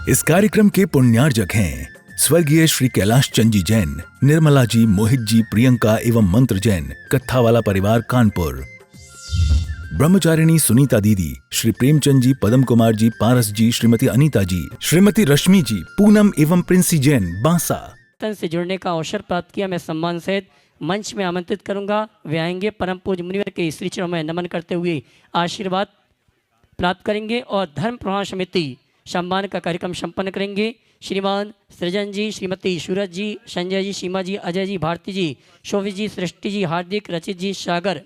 इस कार्यक्रम के पुण्यार्जक हैं स्वर्गीय श्री कैलाश चंद जी जैन, निर्मला जी, मोहित जी, प्रियंका एवं मंत्र जैन, कत्थावाला परिवार कानपुर। ब्रह्मचारिणी सुनीता दीदी, श्री प्रेमचंद जी, पदम कुमार जी, पारस जी, श्रीमती अनीता जी, श्रीमती रश्मि जी, पूनम एवं प्रिंसी जैन, बांसा। से जुड़ने का अवसर प्राप्त किया। मैं सम्मान सहित मंच में आमंत्रित करूंगा। वे आएंगे, परम पूज्य मुनिवर के श्री चरणों में नमन करते हुए आशीर्वाद प्राप्त करेंगे और धर्म प्रवाह समिति सम्मान का कार्यक्रम संपन्न करेंगे। श्रीमान सृजन जी, श्रीमती सूरज जी, संजय जी, सीमा जी, अजय जी, भारती जी, शोभित जी, सृष्टि जी, हार्दिक, रचित जी, सागर,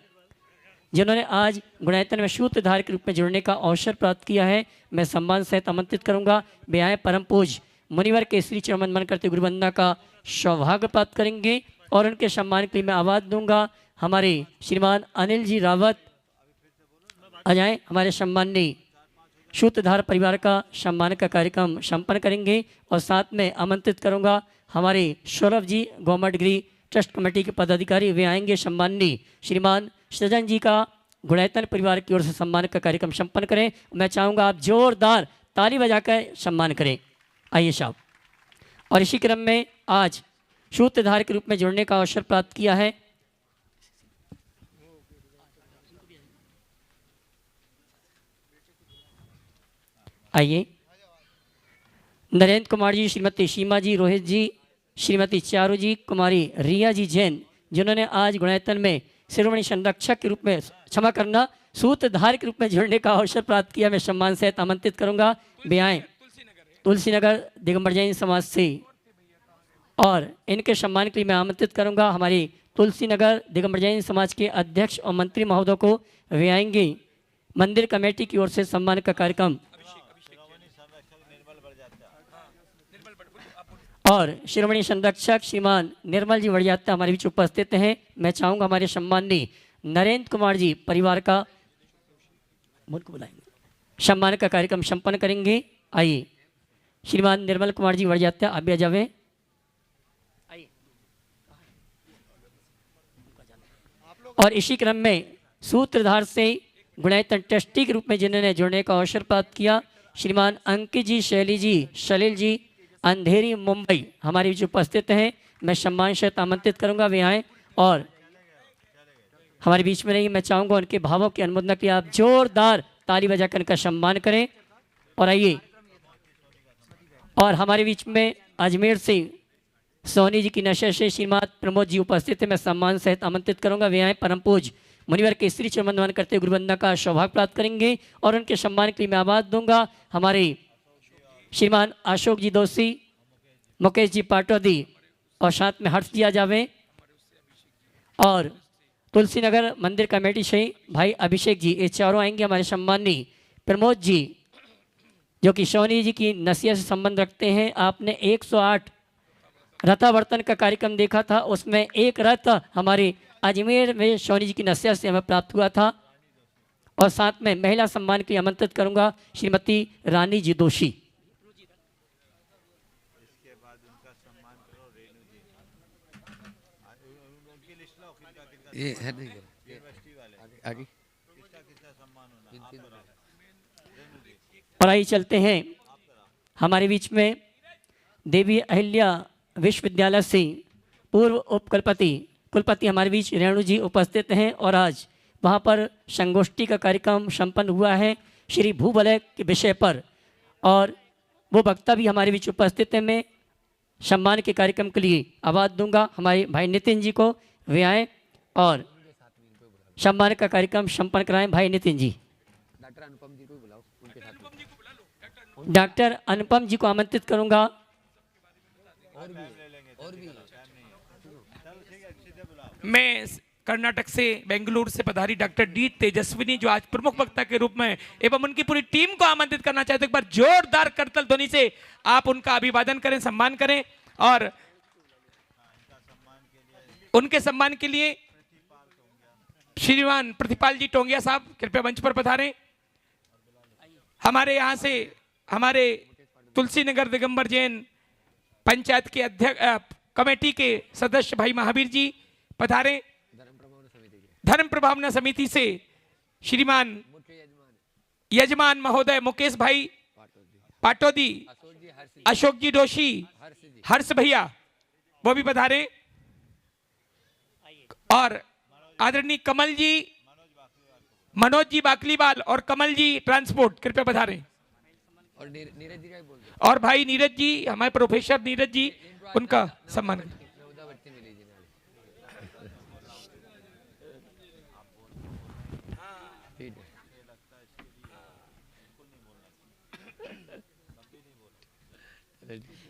जिन्होंने आज गुणायतन में सूत्रधार के रूप में जुड़ने का अवसर प्राप्त किया है, मैं सम्मान सहित आमंत्रित करूंगा। वे आए, परम पूज्य मुनिवर के श्री चरण नमन करते गुरुवंदना का सौभाग्य प्राप्त करेंगे और उनके सम्मान के लिए मैं आवाज़ दूंगा। हमारे श्रीमान अनिल जी रावत आ जाएं, हमारे सम्माननीय सूत्रधार परिवार का सम्मान का कार्यक्रम संपन्न करेंगे और साथ में आमंत्रित करूंगा हमारे Saurabh ji, government degree trust committee के पदाधिकारी, वे आएंगे। सम्माननीय श्रीमान सृजन जी का गुणायतन परिवार की ओर से सम्मान का कार्यक्रम संपन्न करें। मैं चाहूँगा आप जोरदार ताली बजाकर सम्मान करें। आइए साहब। और इसी क्रम में आज सूत्रधार के रूप में जुड़ने का अवसर प्राप्त किया है आइए नरेंद्र कुमार जी, श्रीमती सीमा जी, रोहित जी, श्रीमती चारू जी, कुमारी रिया जी जैन, जिन्होंने आज गुणायतन में शिरोमणि संरक्षक के रूप में, क्षमा करना, सूत्रधार के रूप में जुड़ने का अवसर प्राप्त किया। मैं सम्मान सहित आमंत्रित करूंगा। वे आए तुलसी नगर दिगंबर जैन समाज से और इनके सम्मान के लिए मैं आमंत्रित करूंगा हमारी तुलसी नगर दिगंबर जैन समाज के अध्यक्ष और मंत्री महोदय को। वे आएंगे। मंदिर कमेटी की ओर से सम्मान का कार्यक्रम और शिरोमणि संरक्षक श्रीमान निर्मल जी वड़ियात्ता हमारे बीच उपस्थित हैं। मैं चाहूँगा हमारे सम्माननीय नरेंद्र कुमार जी परिवार का मुझको बुलाएंगे, सम्मान का कार्यक्रम संपन्न करेंगे। आइए श्रीमान निर्मल कुमार जी वड़ियात्ता, आप भी आ जावे। आइए। और इसी क्रम में सूत्रधार से गुणायतन ट्रस्टी के रूप में जिन्होंने जुड़ने का अवसर प्राप्त किया, श्रीमान अंकित जी, शैली जी, सलील जी, अंधेरी मुंबई हमारे बीच उपस्थित हैं। मैं सम्मान सहित आमंत्रित करूंगा। वे आए और हमारे बीच में रहिए। मैं चाहूँगा उनके भावों की अनुमोदना के लिए आप जोरदार ताली बजाकर उनका सम्मान करें। और आइए, और हमारे बीच में अजमेर से सोनी जी की नशे से श्रीमान प्रमोद जी उपस्थित है। मैं सम्मान सहित आमंत्रित करूंगा। वे आए, परम पूज्य मुनिवर के श्री चरण नमन करते गुरुवंदना का सौभाग्य प्राप्त करेंगे और उनके सम्मान के लिए मैं आवाज़ दूंगा हमारे श्रीमान अशोक जी दोषी, मुकेश जी पाटौदी और साथ में हर्ष दिया जावे और तुलसी नगर मंदिर कमेटी से भाई अभिषेक जी, ये चारों आएंगे। हमारे सम्माननीय प्रमोद जी जो कि सोनी जी की नसीहत से संबंध रखते हैं। आपने 108 रथावर्तन का कार्यक्रम देखा था, उसमें एक रथ हमारे अजमेर में सोनी जी की नसीहत से हमें प्राप्त हुआ था। और साथ में महिला सम्मान के लिए आमंत्रित करूंगा श्रीमती रानी जी दोषी। और आइए चलते हैं हमारे बीच में देवी अहिल्या विश्वविद्यालय से पूर्व उप कुलपति हमारे बीच रेणु जी उपस्थित हैं और आज वहां पर संगोष्ठी का कार्यक्रम संपन्न हुआ है श्री भूवलय के विषय पर और वो वक्ता भी हमारे बीच उपस्थित हैं। मैं सम्मान के कार्यक्रम के लिए आवाज़ दूंगा हमारे भाई नितिन जी को। वे आए और सम्मान का कार्यक्रम संपन्न कराएं। भाई नितिन जी, डॉक्टर अनुपम जी को आमंत्रित करूंगा। मैं कर्नाटक से, बेंगलुरु से पधारी डॉक्टर डी तेजस्विनी जो आज प्रमुख वक्ता के रूप में एवं उनकी पूरी टीम को आमंत्रित करना चाहते हैं। एक बार जोरदार करतल ध्वनि से आप उनका अभिवादन करें, सम्मान करें। और उनके सम्मान के लिए श्रीमान प्रतिपाल जी टोंगिया साहब कृपया मंच पर पधारें। हमारे यहाँ से हमारे तुलसी नगर दिगंबर जैन पंचायत के अध्यक्ष कमेटी के सदस्य भाई महावीर जी पधारें। धर्म प्रभावना समिति से श्रीमान यजमान महोदय मुकेश भाई पाटोदी, अशोक जी जोशी, हर्ष भैया वो भी पधारे, और आदरणीय कमल जी, मनोज जी बाकलीवाल और कमल जी ट्रांसपोर्ट कृपया पधारें। और नीरज जी का भी बोल दो। और भाई नीरज जी, हमारे प्रोफेसर नीरज जी, उनका सम्मान करें।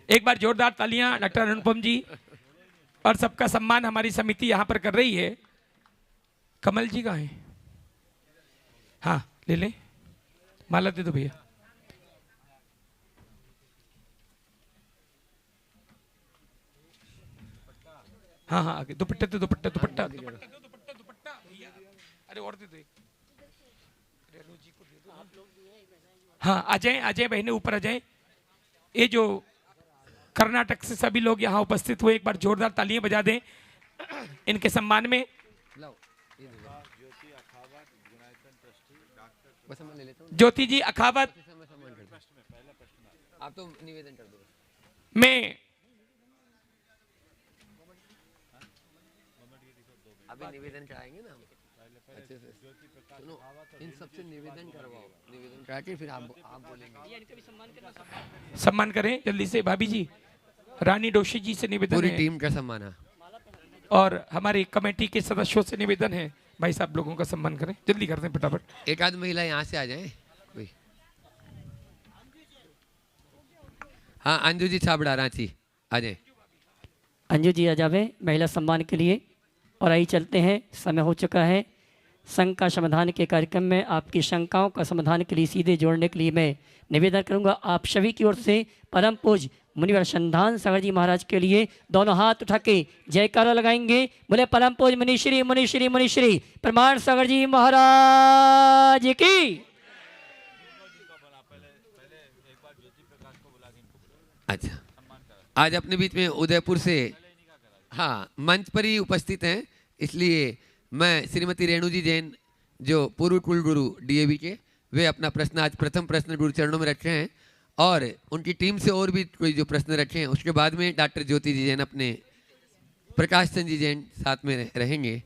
एक बार जोरदार तालियां डॉक्टर अनुपम जी, और सबका सम्मान हमारी समिति यहां पर कर रही है। कमल जी कहाँ है? हाँ ले ले, माला दे दो भैया। हाँ हाँ आगे दुपट्टा दे, दुपट्टा दुपट्टा दुपट्टा भैया, अरे और दे दो। हाँ आ जाए, आ जाए बहने, ऊपर आ जाए। ये जो कर्नाटक से सभी लोग यहाँ उपस्थित हुए, एक बार जोरदार तालियां बजा दें इनके सम्मान में। ज्योति जी अखावत, आप तो निवेदन कर दो। मैं अभी निवेदन कराएंगे ना अच्छे से। सुनो, इन सबसे निवेदन करवाओ, निवेदन करा के फिर आप बोलेंगे। सम्मान करें जल्दी से। भाभी जी, रानी डोशी जी से निवेदन पूरी है, टीम का सम्मान है। और हमारी कमेटी के सदस्यों से निवेदन है, भाई साहब लोगों का सम्मान करें, जल्दी करते हैं फटाफट। एक आध महिला यहाँ से आ जाए कोई। हाँ अंजू जी छाबड़ा रांची आ जाए। अंजू जी आ जावे महिला सम्मान के लिए। और आइए चलते हैं, समय हो चुका है संघ का समाधान के कार्यक्रम में। आपकी शंकाओं का समाधान के लिए सीधे जोड़ने के लिए मैं निवेदन करूंगा आप सभी की ओर से परम पूज्य मुनिवर संधान सागर जी महाराज के लिए दोनों हाथ उठा के जयकारा लगाएंगे। बोले परम पूज्य मुनिश्री मुनिश्री मुनिश्री प्रमाण सागर जी महाराज की। अच्छा, आज अपने बीच में उदयपुर से हाँ मंच पर ही उपस्थित हैं, इसलिए मैं श्रीमती रेणु जी जैन जो पूर्व कुलगुरु डीएवी के, वे अपना प्रश्न आज प्रथम प्रश्न गुरु चरणों में रखे हैं, और उनकी टीम से और भी कोई जो प्रश्न रखे हैं, उसके बाद में डॉक्टर ज्योति जी जैन अपने प्रकाश चंद जी जैन साथ में रहेंगे।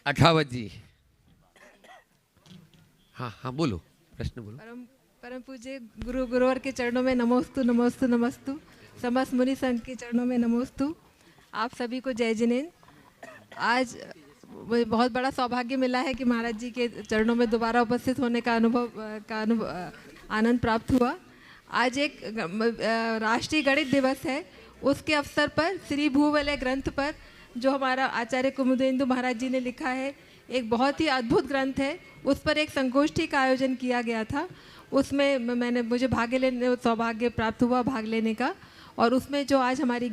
अखावत जी, हाँ हाँ बोलो, प्रश्न बोलो। परम पूज्य गुरु गुरुवर के चरणों में नमोस्तु नमोस्तु नमस्तु, समस्त मुनि संघ के चरणों में नमोस्तु। आप सभी को जय जिनेन्द्र। आज मुझे बहुत बड़ा सौभाग्य मिला है कि महाराज जी के चरणों में दोबारा उपस्थित होने का आनंद प्राप्त हुआ। आज एक राष्ट्रीय गणित दिवस है, उसके अवसर पर श्री भूवलय ग्रंथ पर जो हमारा आचार्य कुमुदेंदु महाराज जी ने लिखा है, एक बहुत ही अद्भुत ग्रंथ है, उस पर एक संगोष्ठी का आयोजन किया गया था। उसमें मुझे सौभाग्य प्राप्त हुआ भाग लेने का। और उसमें जो आज हमारी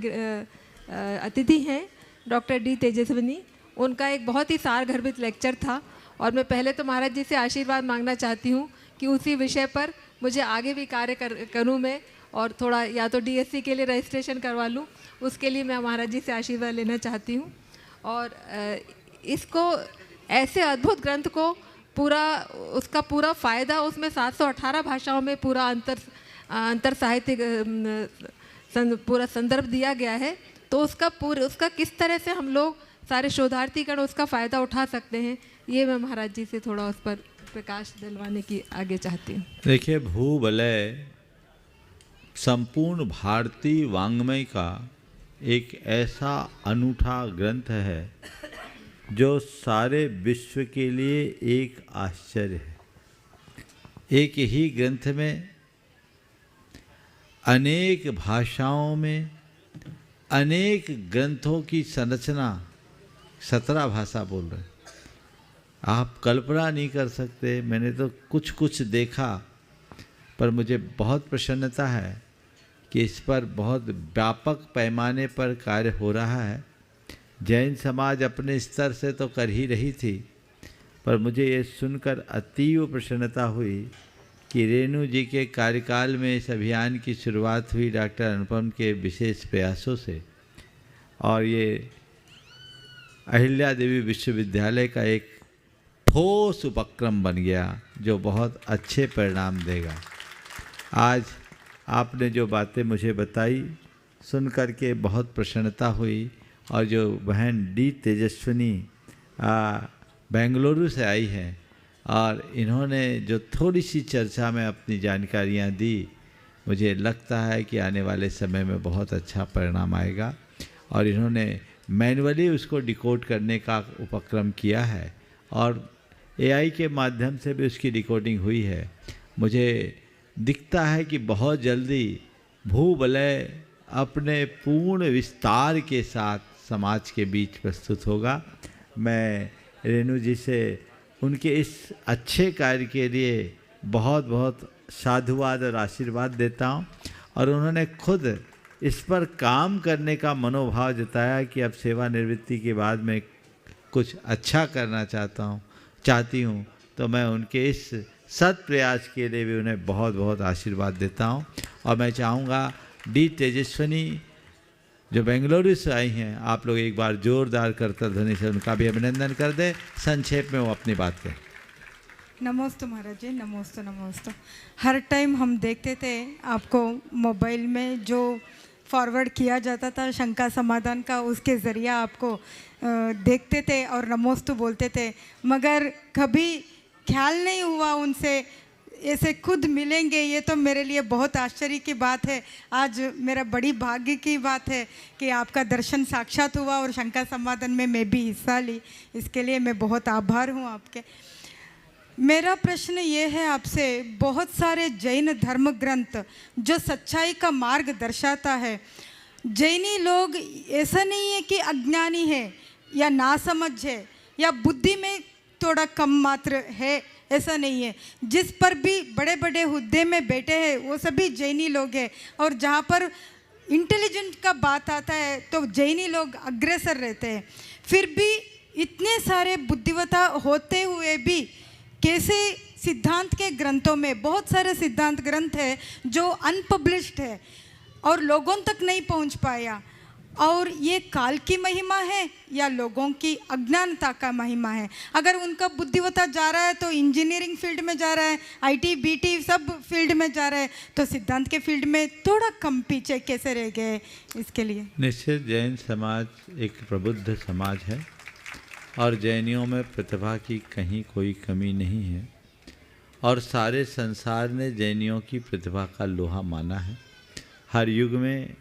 अतिथि हैं डॉक्टर डी तेजस्विनी, उनका एक बहुत ही सारगर्भित लेक्चर था। और मैं पहले तो महाराज जी से आशीर्वाद मांगना चाहती हूँ कि उसी विषय पर मुझे आगे भी कार्य करूँ मैं, और थोड़ा या तो डीएससी के लिए रजिस्ट्रेशन करवा लूँ, उसके लिए मैं महाराज जी से आशीर्वाद लेना चाहती हूँ। और इसको ऐसे अद्भुत ग्रंथ को उसका पूरा फ़ायदा उसमें 718 भाषाओं में पूरा अंतर साहित्य पूरा संदर्भ दिया गया है। तो उसका किस तरह से हम लोग सारे शोधार्थीगण उसका फ़ायदा उठा सकते हैं, ये मैं महाराज जी से थोड़ा उस पर प्रकाश दिलवाने की आगे चाहती हूँ। देखिए, भूवलय संपूर्ण भारतीय वाङ्मय का एक ऐसा अनूठा ग्रंथ है जो सारे विश्व के लिए एक आश्चर्य है। एक ही ग्रंथ में अनेक भाषाओं में अनेक ग्रंथों की संरचना, 17 भाषा बोल रहे हैं, आप कल्पना नहीं कर सकते। मैंने तो कुछ कुछ देखा, पर मुझे बहुत प्रसन्नता है कि इस पर बहुत व्यापक पैमाने पर कार्य हो रहा है। जैन समाज अपने स्तर से तो कर ही रही थी, पर मुझे ये सुनकर अतीव प्रसन्नता हुई कि रेणु जी के कार्यकाल में इस अभियान की शुरुआत हुई डॉक्टर अनुपम के विशेष प्रयासों से, और ये अहिल्या देवी विश्वविद्यालय का एक ठोस उपक्रम बन गया जो बहुत अच्छे परिणाम देगा। आज आपने जो बातें मुझे बताई सुन कर के बहुत प्रसन्नता हुई। और जो बहन डी तेजस्विनी बेंगलुरु से आई हैं और इन्होंने जो थोड़ी सी चर्चा में अपनी जानकारियाँ दी, मुझे लगता है कि आने वाले समय में बहुत अच्छा परिणाम आएगा। और इन्होंने मैनुअली उसको डिकोड करने का उपक्रम किया है और एआई के माध्यम से भी उसकी डिकोडिंग हुई है। मुझे दिखता है कि बहुत जल्दी भूवलय अपने पूर्ण विस्तार के साथ समाज के बीच प्रस्तुत होगा। मैं रेणु जी से उनके इस अच्छे कार्य के लिए बहुत बहुत साधुवाद और आशीर्वाद देता हूँ। और उन्होंने खुद इस पर काम करने का मनोभाव जताया कि अब सेवानिवृत्ति के बाद मैं कुछ अच्छा करना चाहती हूँ। तो मैं उनके इस सत प्रयास के लिए भी उन्हें बहुत बहुत आशीर्वाद देता हूँ। और मैं चाहूँगा डी तेजस्विनी जो बेंगलुरु से आई हैं, आप लोग एक बार जोरदार करतल ध्वनि से उनका भी अभिनंदन कर दें। संक्षेप में वो अपनी बात करें। नमस्ते महाराज जी, नमस्ते नमस्ते। हर टाइम हम देखते थे आपको मोबाइल में जो फॉरवर्ड किया जाता था शंका समाधान का, उसके ज़रिए आपको देखते थे और नमोस्तु बोलते थे, मगर कभी ख्याल नहीं हुआ उनसे ऐसे खुद मिलेंगे। ये तो मेरे लिए बहुत आश्चर्य की बात है। आज मेरा बड़ी भाग्य की बात है कि आपका दर्शन साक्षात हुआ और शंका समाधान में मैं भी हिस्सा ली। इसके लिए मैं बहुत आभार हूँ आपके। मेरा प्रश्न ये है आपसे, बहुत सारे जैन धर्म ग्रंथ जो सच्चाई का मार्ग दर्शाता है, जैनी लोग ऐसा नहीं है कि अज्ञानी है या नासमझ है या बुद्धि में थोड़ा कम मात्र है, ऐसा नहीं है। जिस पर भी बड़े बड़े हुद्दे में बैठे हैं वो सभी जैनी लोग हैं। और जहाँ पर इंटेलिजेंट का बात आता है तो जैनी लोग अग्रसर रहते हैं। फिर भी इतने सारे बुद्धिवता होते हुए भी कैसे सिद्धांत के ग्रंथों में बहुत सारे सिद्धांत ग्रंथ है जो अनपब्लिश्ड है और लोगों तक नहीं पहुंच पाया, और ये काल की महिमा है या लोगों की अज्ञानता का महिमा है? अगर उनका बुद्धिवता जा रहा है तो इंजीनियरिंग फील्ड में जा रहा है, आईटी बीटी सब फील्ड में जा रहा है, तो सिद्धांत के फील्ड में थोड़ा कम पीछे कैसे रह गए? इसके लिए निश्चित जैन समाज एक प्रबुद्ध समाज है और जैनियों में प्रतिभा की कहीं कोई कमी नहीं है और सारे संसार ने जैनियों की प्रतिभा का लोहा माना है। हर युग में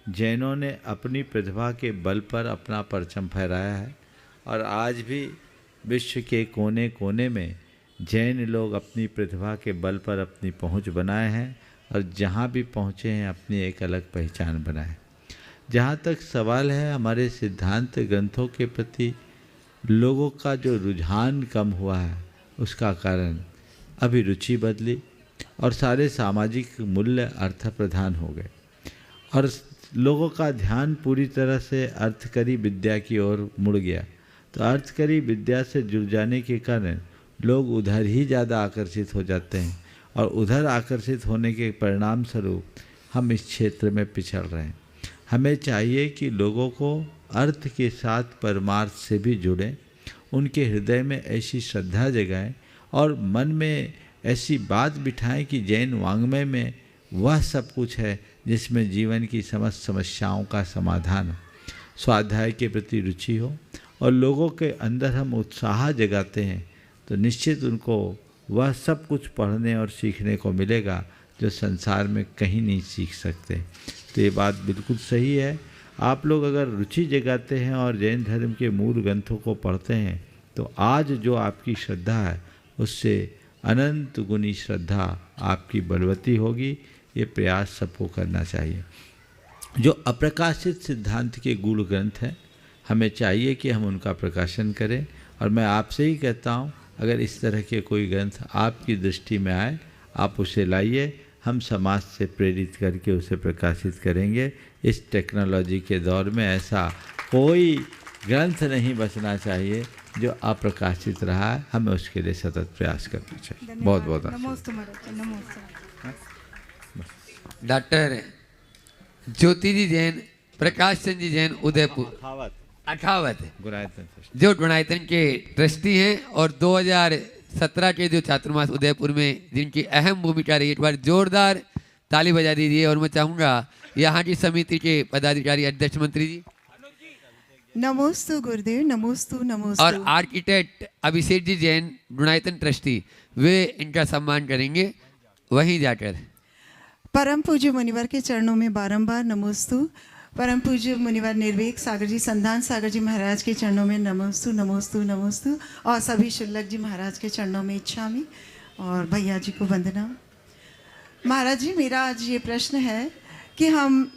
जैनों ने अपनी प्रतिभा के बल पर अपना परचम फहराया है और आज भी विश्व के कोने कोने में जैन लोग अपनी प्रतिभा के बल पर अपनी पहुंच बनाए हैं और जहां भी पहुंचे हैं अपनी एक अलग पहचान बनाए। जहां तक सवाल है हमारे सिद्धांत ग्रंथों के प्रति लोगों का जो रुझान कम हुआ है, उसका कारण अभिरुचि बदली और सारे सामाजिक मूल्य अर्थ प्रधान हो गए और लोगों का ध्यान पूरी तरह से अर्थकरी विद्या की ओर मुड़ गया। तो अर्थकरी विद्या से जुड़ जाने के कारण लोग उधर ही ज़्यादा आकर्षित हो जाते हैं और उधर आकर्षित होने के परिणाम स्वरूप हम इस क्षेत्र में पिछड़ रहे हैं। हमें चाहिए कि लोगों को अर्थ के साथ परमार्थ से भी जुड़ें, उनके हृदय में ऐसी श्रद्धा जगाएं और मन में ऐसी बात बिठाएं कि जैन वाङ्मय में वह सब कुछ है जिसमें जीवन की समस्त समस्याओं का समाधान हो, स्वाध्याय के प्रति रुचि हो और लोगों के अंदर हम उत्साह जगाते हैं तो निश्चित उनको वह सब कुछ पढ़ने और सीखने को मिलेगा जो संसार में कहीं नहीं सीख सकते। तो ये बात बिल्कुल सही है। आप लोग अगर रुचि जगाते हैं और जैन धर्म के मूल ग्रंथों को पढ़ते हैं तो आज जो आपकी श्रद्धा है उससे अनंत गुनी श्रद्धा आपकी बलवती होगी। ये प्रयास सबको करना चाहिए। जो अप्रकाशित सिद्धांत के गूढ़ ग्रंथ हैं हमें चाहिए कि हम उनका प्रकाशन करें और मैं आपसे ही कहता हूँ अगर इस तरह के कोई ग्रंथ आपकी दृष्टि में आए आप उसे लाइए, हम समाज से प्रेरित करके उसे प्रकाशित करेंगे। इस टेक्नोलॉजी के दौर में ऐसा कोई ग्रंथ नहीं बचना चाहिए जो अप्रकाशित रहा है, हमें उसके लिए सतत प्रयास करना चाहिए। बहुत बहुत डॉक्टर ज्योति जी जैन, प्रकाश चंद जी जैन, उदयपुर अखावत जो गुणायतन के ट्रस्टी हैं और 2017 के जो चातुर्मास उदयपुर में जिनकी अहम भूमिका रही, एक बार जोरदार ताली बजा दीजिए। और मैं चाहूँगा यहाँ की समिति के पदाधिकारी अध्यक्ष मंत्री जी नमोस्तु गुरुदेव, नमोस्तु नमोस्तु। और आर्किटेक्ट अभिषेक जी जैन गुणायतन ट्रस्टी, वे इनका सम्मान करेंगे वहीं जाकर। परम पूज्य मुनिवर के चरणों में बारंबार नमोस्तु। परम पूज्य मुनिवर निर्वेक सागर जी, संधान सागर जी महाराज के चरणों में नमोस्तु नमोस्तु नमोस्तु। और सभी शुल्लक जी महाराज के चरणों में इच्छामि, और भैया जी को वंदना। महाराज जी, मेरा आज ये प्रश्न है कि हम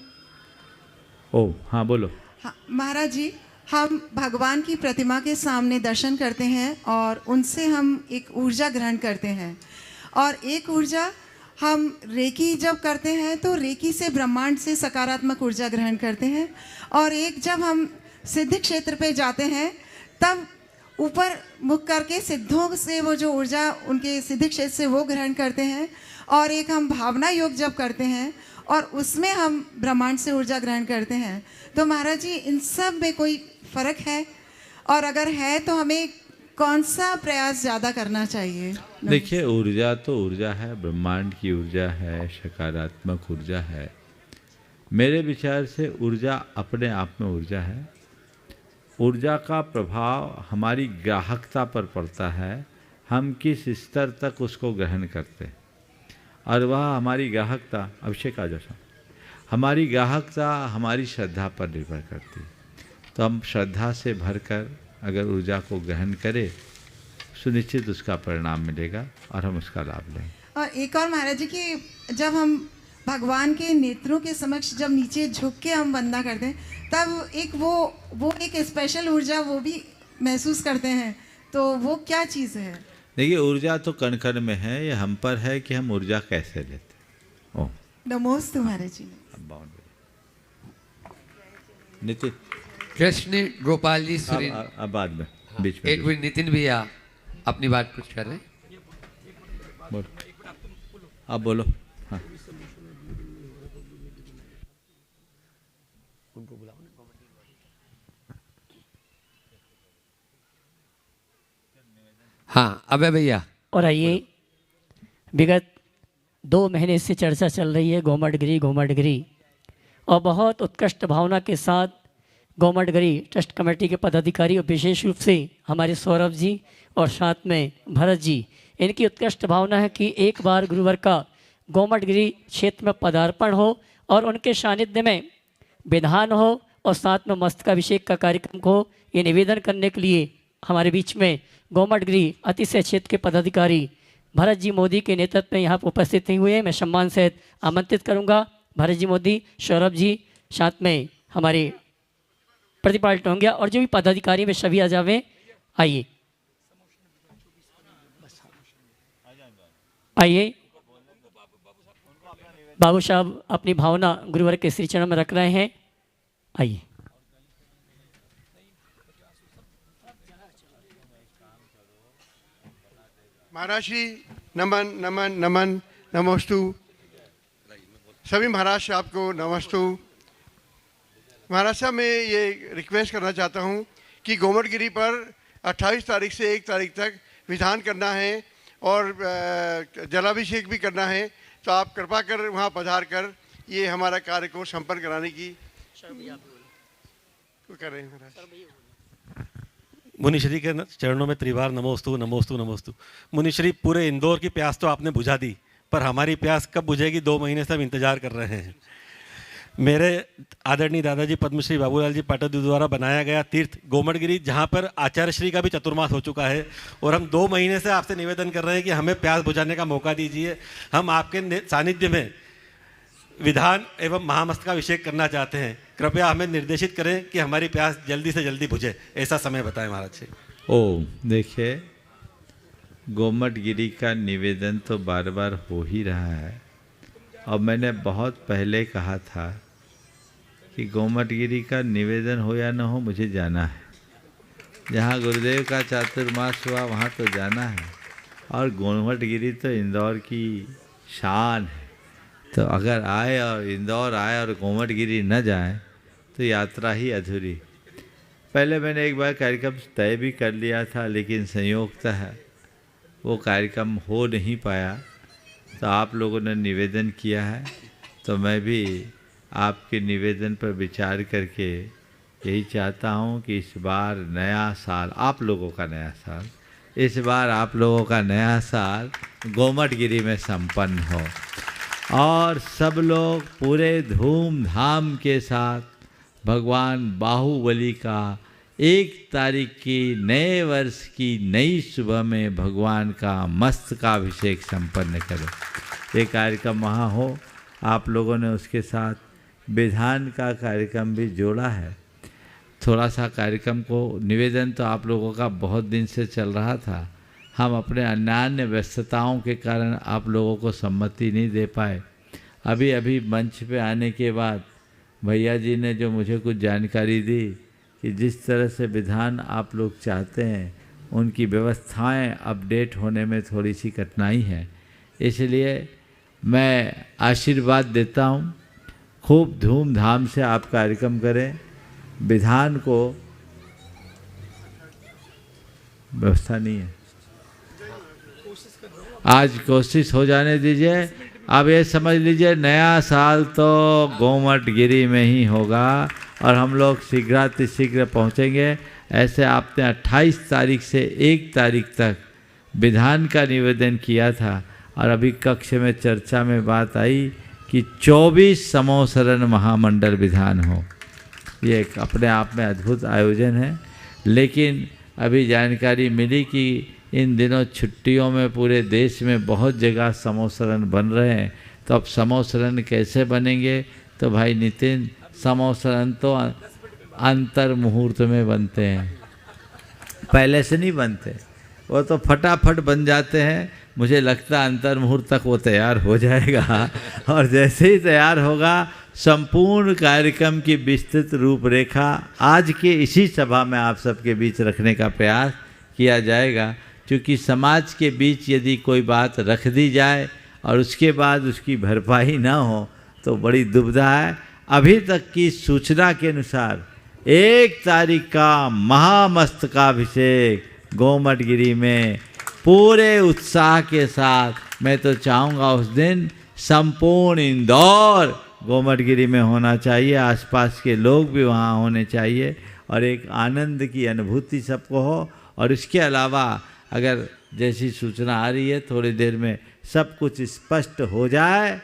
हाँ बोलो। हाँ महाराज जी, हम भगवान की प्रतिमा के सामने दर्शन करते हैं और उनसे हम एक ऊर्जा ग्रहण करते हैं, और एक ऊर्जा हम रेकी जब करते हैं तो रेकी से ब्रह्मांड से सकारात्मक ऊर्जा ग्रहण करते हैं, और एक जब हम सिद्धि क्षेत्र पे जाते हैं तब ऊपर मुख करके सिद्धों से वो जो ऊर्जा उनके सिद्धि क्षेत्र से वो ग्रहण करते हैं, और एक हम भावना योग जब करते हैं और उसमें हम ब्रह्मांड से ऊर्जा ग्रहण करते हैं। तो महाराज जी, इन सब में कोई फ़र्क है, और अगर है तो हमें कौन सा प्रयास ज़्यादा करना चाहिए? देखिए, ऊर्जा तो ऊर्जा है, ब्रह्मांड की ऊर्जा है, सकारात्मक ऊर्जा है। मेरे विचार से ऊर्जा अपने आप में ऊर्जा है। ऊर्जा का प्रभाव हमारी ग्राहकता पर पड़ता है, हम किस स्तर तक उसको ग्रहण करते हैं, और वह हमारी ग्राहकता, अभिषेक आ जाओ, हमारी ग्राहकता हमारी श्रद्धा पर निर्भर करती है। तो हम श्रद्धा से भरकर अगर ऊर्जा को ग्रहण करें, सुनिश्चित उसका परिणाम मिलेगा और हम उसका लाभ लेंगे। और एक और महाराज जी, कि जब हम भगवान के नेत्रों के समक्ष जब नीचे झुक के हम वंदना करते हैं, तब एक वो एक स्पेशल ऊर्जा वो भी महसूस करते हैं। तो वो क्या चीज़ है? देखिए, ऊर्जा तो कण कण में है, ये हम पर है कि हम ऊर्जा कैसे लेते हैं। ओह, नमोस्तु महाराज जी। नितिन, कृष्ण गोपाल जी सुरेन। अब बाद में बीच में एक मिनट, नितिन भैया अपनी बात कुछ कर रहे हैं। बोलो, अब बोलो। हाँ, उनको बुलाओ ना। हाँ, अबे भैया। और आइए, विगत 2 महीने से चर्चा चल रही है गोमटगिरी, और बहुत उत्कृष्ट भावना के साथ गोमटगिरी ट्रस्ट कमेटी के पदाधिकारी और विशेष रूप से हमारे सौरभ जी और साथ में भरत जी, इनकी उत्कृष्ट भावना है कि एक बार गुरुवार का गोमटगिरी क्षेत्र में पदार्पण हो और उनके सानिध्य में विधान हो और साथ में मस्तकाभिषेक का कार्यक्रम हो। ये निवेदन करने के लिए हमारे बीच में गोमटगिरी अतिशय क्षेत्र के पदाधिकारी भरत जी मोदी के नेतृत्व में यहाँ पर उपस्थित नहीं हुए। मैं सम्मान से आमंत्रित करूँगा भरत जी मोदी, सौरभ जी, साथ में हमारे प्रतिपाल टोंगिया और जो भी पदाधिकारी में सभी आ जावे। आइए आइए, बाबू साहब अपनी भावना गुरुवर के श्री चरण में रख रहे हैं। आइए। महाराज जी, नमन नमन नमन नमोस्तु। सभी महाराज साहब आपको नमस्तु। महाराज साहब, मैं ये रिक्वेस्ट करना चाहता हूँ कि गोमटगिरी पर 28 तारीख से 1 तारीख तक विधान करना है और जलाभिषेक भी करना है, तो आप कृपा कर वहाँ पधार कर ये हमारा कार्य को संपन्न कराने की कर रहे हैं। महाराज मुनिश्री के चरणों में त्रिवार नमोस्तु नमोस्तु नमोस्तु। मुनिश्री, पूरे इंदौर की प्यास तो आपने बुझा दी, पर हमारी प्यास कब बुझेगी 2 महीने से हम इंतजार कर रहे हैं। मेरे आदरणीय दादाजी पद्मश्री बाबूलाल जी पाठक द्वारा बनाया गया तीर्थ गोमटगिरी, जहाँ पर आचार्य श्री का भी चतुर्मास हो चुका है, और हम 2 महीने से आपसे निवेदन कर रहे हैं कि हमें प्यास बुझाने का मौका दीजिए। हम आपके सानिध्य में विधान एवं महामस्तकाभिषेक करना चाहते हैं। कृपया हमें निर्देशित करें कि हमारी प्यास जल्दी से जल्दी बुझे, ऐसा समय बताएं महाराज जी। देखिए, गोमटगिरी का निवेदन तो बार बार हो ही रहा है, और मैंने बहुत पहले कहा था कि गोमटगिरी का निवेदन हो या न हो, मुझे जाना है। जहाँ गुरुदेव का चातुर्मास हुआ वहाँ तो जाना है, और गोमटगिरी तो इंदौर की शान है। तो अगर आए और इंदौर आए और गोमटगिरी न जाए तो यात्रा ही अधूरी। पहले मैंने एक बार कार्यक्रम तय भी कर लिया था, लेकिन संयोगतः वो कार्यक्रम हो नहीं पाया। तो आप लोगों ने निवेदन किया है तो मैं भी आपके निवेदन पर विचार करके यही चाहता हूँ कि इस बार नया साल, आप लोगों का नया साल, इस बार आप लोगों का नया साल गोमटगिरी में संपन्न हो और सब लोग पूरे धूमधाम के साथ भगवान बाहुबली का 1 तारीख की नए वर्ष की नई सुबह में भगवान का मस्तकाभिषेक संपन्न करें। ये कार्यक्रम वहाँ हो। आप लोगों ने उसके साथ विधान का कार्यक्रम भी जोड़ा है। थोड़ा सा कार्यक्रम को निवेदन तो आप लोगों का बहुत दिन से चल रहा था, हम अपने अन्य व्यस्तताओं के कारण आप लोगों को सम्मति नहीं दे पाए। अभी अभी मंच पे आने के बाद भैया जी ने जो मुझे कुछ जानकारी दी कि जिस तरह से विधान आप लोग चाहते हैं उनकी व्यवस्थाएं अपडेट होने में थोड़ी सी कठिनाई है, इसलिए मैं आशीर्वाद देता हूं, खूब धूमधाम से आप कार्यक्रम करें। विधान को व्यवस्था नहीं है, आज कोशिश हो जाने दीजिए। अब ये समझ लीजिए नया साल तो गोमटगिरी में ही होगा और हम लोग शीघ्र पहुंचेंगे। ऐसे आपने 28 तारीख से 1 तारीख तक विधान का निवेदन किया था और अभी कक्ष में चर्चा में बात आई कि 24 समोसरण महामंडल विधान हो। ये एक अपने आप में अद्भुत आयोजन है, लेकिन अभी जानकारी मिली कि इन दिनों छुट्टियों में पूरे देश में बहुत जगह समोसरण बन रहे हैं, तो अब समोसरण कैसे बनेंगे? तो भाई नितिन, समोसरण तो अंतर मुहूर्त में बनते हैं, पहले से नहीं बनते, वो तो फटाफट बन जाते हैं। मुझे लगता है अंतर मुहूर्त तक वो तैयार हो जाएगा और जैसे ही तैयार होगा संपूर्ण कार्यक्रम की विस्तृत रूपरेखा आज के इसी सभा में आप सबके बीच रखने का प्रयास किया जाएगा। क्योंकि समाज के बीच यदि कोई बात रख दी जाए और उसके बाद उसकी भरपाई ना हो तो बड़ी दुविधा है। अभी तक की सूचना के अनुसार 1 तारीख का महामस्तकाभिषेक गोमटगिरी में पूरे उत्साह के साथ, मैं तो चाहूँगा उस दिन संपूर्ण इंदौर गोमटगिरी में होना चाहिए, आसपास के लोग भी वहाँ होने चाहिए और एक आनंद की अनुभूति सबको हो। और इसके अलावा अगर जैसी सूचना आ रही है थोड़ी देर में सब कुछ स्पष्ट हो जाए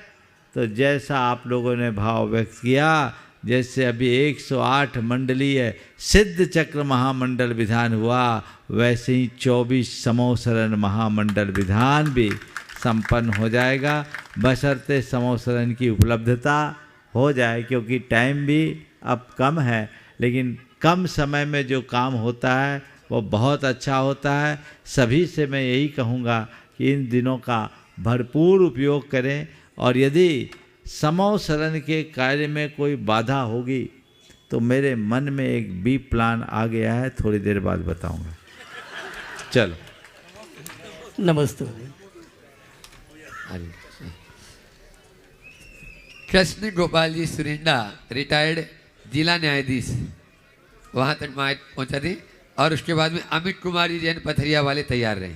तो जैसा आप लोगों ने भाव व्यक्त किया, जैसे अभी 108 मंडलीय सिद्ध चक्र महामंडल विधान हुआ, वैसे ही 24 समोसरण महामंडल विधान भी संपन्न हो जाएगा, बशर्ते समोसरण की उपलब्धता हो जाए। क्योंकि टाइम भी अब कम है, लेकिन कम समय में जो काम होता है वो बहुत अच्छा होता है। सभी से मैं यही कहूँगा कि इन दिनों का भरपूर उपयोग करें और यदि समोसरण के कार्य में कोई बाधा होगी तो मेरे मन में एक बी प्लान आ गया है, थोड़ी देर बाद बताऊंगा। चलो नमस्ते। कृष्ण गोपाल जी सुरिंडा, रिटायर्ड जिला न्यायाधीश, वहाँ तक माइक पहुँचा दी और उसके बाद में अमित कुमार जी जैन पथरिया वाले तैयार रहे।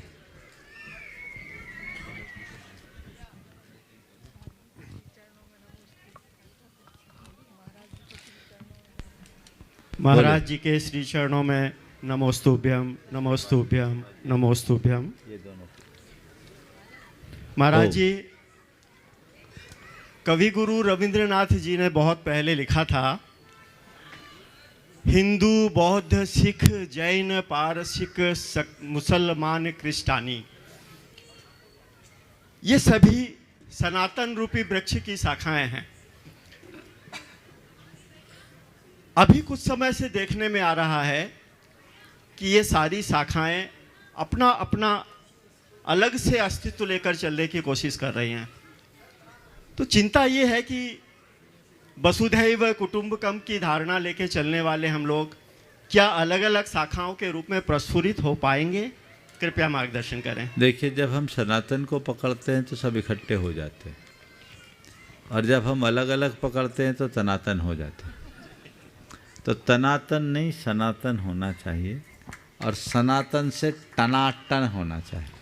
महाराज जी के श्री चरणों में नमोस्तुभ्यम नमोस्तुभ्यम नमोस्तुभ्यम। महाराज जी, कवि गुरु रविंद्रनाथ जी ने बहुत पहले लिखा था, हिंदू बौद्ध सिख जैन पारसिक मुसलमान क्रिस्तानी, ये सभी सनातन रूपी वृक्ष की शाखाएं हैं। अभी कुछ समय से देखने में आ रहा है कि ये सारी शाखाएं अपना अपना अलग से अस्तित्व लेकर चलने की कोशिश कर रही हैं। तो चिंता ये है कि वसुधैव कुटुंबकम की धारणा लेके चलने वाले हम लोग क्या अलग अलग शाखाओं के रूप में प्रस्फुरित हो पाएंगे? कृपया मार्गदर्शन करें। देखिए, जब हम सनातन को पकड़ते हैं तो सब इकट्ठे हो जाते हैं और जब हम अलग अलग पकड़ते हैं तो तनातन हो जाते हैं। तो तनातन नहीं, सनातन होना चाहिए और सनातन से टनाटन होना चाहिए।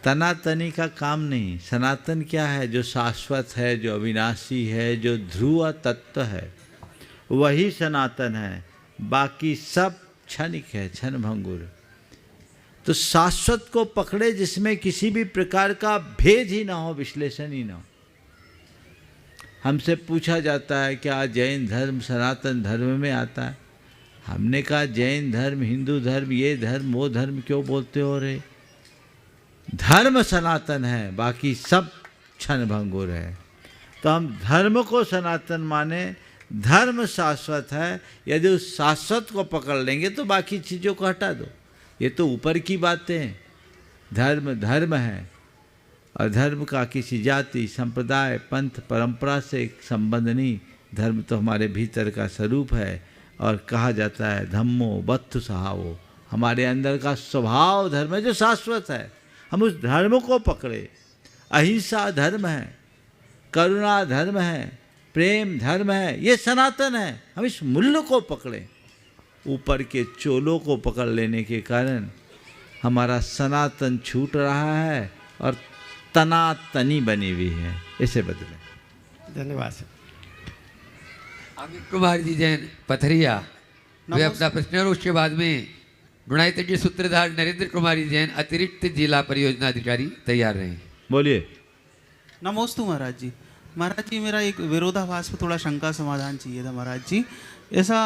तनातनी का काम नहीं। सनातन क्या है? जो शाश्वत है, जो अविनाशी है, जो ध्रुव तत्व है, वही सनातन है। बाकी सब क्षणिक है, क्षण भंगुर। तो शाश्वत को पकड़े जिसमें किसी भी प्रकार का भेद ही ना हो, विश्लेषण ही ना हो। हमसे पूछा जाता है क्या जैन धर्म सनातन धर्म में आता है? हमने कहा जैन धर्म, हिंदू धर्म, ये धर्म वो धर्म क्यों बोलते हो रे? धर्म सनातन है, बाकी सब क्षण भंगुर है। तो हम धर्म को सनातन माने, धर्म शाश्वत है। यदि उस शाश्वत को पकड़ लेंगे तो बाकी चीज़ों को हटा दो। ये तो ऊपर की बातें हैं। धर्म धर्म है, और धर्म का किसी जाति, संप्रदाय, पंथ, परंपरा से संबंध नहीं। धर्म तो हमारे भीतर का स्वरूप है, और कहा जाता है धम्मो बत्थु सहावो, हमारे अंदर का स्वभाव धर्म है जो शाश्वत है। हम उस धर्म को पकड़े। अहिंसा धर्म है, करुणा धर्म है, प्रेम धर्म है, ये सनातन है। हम इस मूल्य को पकड़े। ऊपर के चोलों को पकड़ लेने के कारण हमारा सनातन छूट रहा है और तनातनी बनी हुई है। इसे बदलें। धन्यवाद सर। अमित कुमार जी जैन पथरिया, वे अपना प्रश्न और उसके बाद में गुणायतज्ञ सूत्रधार नरेंद्र कुमारी जैन अतिरिक्त जिला परियोजना अधिकारी तैयार रहे। बोलिए। नमोस्तु महाराज जी। महाराज जी, मेरा एक विरोधाभास पर थोड़ा शंका समाधान चाहिए था महाराज जी। ऐसा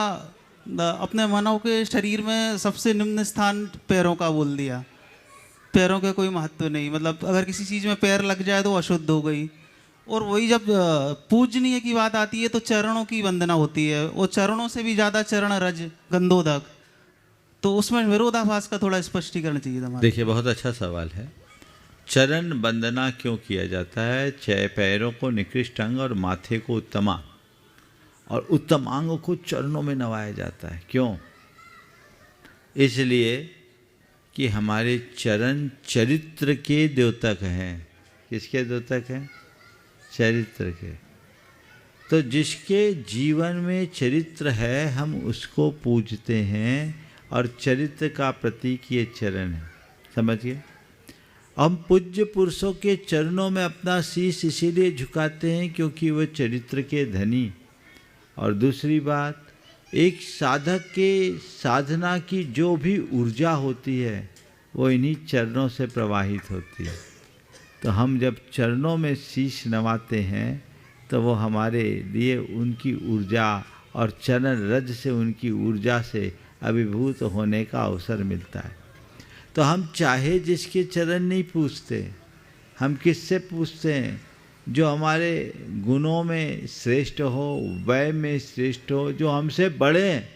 अपने मानव के शरीर में सबसे निम्न स्थान पैरों का बोल दिया। पैरों का कोई महत्व नहीं, मतलब अगर किसी चीज़ में पैर लग जाए तो अशुद्ध हो गई। और वही जब पूजनीय की बात आती है तो चरणों की वंदना होती है, और चरणों से भी ज़्यादा चरण रज गंधोदक, तो उसमें विरोधाभास का थोड़ा स्पष्टीकरण चाहिए था। देखिए, बहुत अच्छा सवाल है। चरण वंदना क्यों किया जाता है? पैरों को निकृष्ट अंग और माथे को उत्तमा और उत्तम अंग को चरणों में नवाया जाता है। क्यों? इसलिए कि हमारे चरण चरित्र के द्योतक हैं। किसके द्योतक हैं? चरित्र के। तो जिसके जीवन में चरित्र है हम उसको पूजते हैं, और चरित्र का प्रतीक ये चरण है। समझिए, हम पूज्य पुरुषों के चरणों में अपना शीश इसीलिए झुकाते हैं क्योंकि वह चरित्र के धनी। और दूसरी बात, एक साधक के साधना की जो भी ऊर्जा होती है वो इन्हीं चरणों से प्रवाहित होती है। तो हम जब चरणों में शीश नवाते हैं तो वो हमारे लिए उनकी ऊर्जा और चरण रज से उनकी ऊर्जा से अभिभूत होने का अवसर मिलता है। तो हम चाहे जिसके चरण नहीं पूछते, हम किससे पूछते हैं? जो हमारे गुणों में श्रेष्ठ हो, वय में श्रेष्ठ हो, जो हमसे बड़े हैं,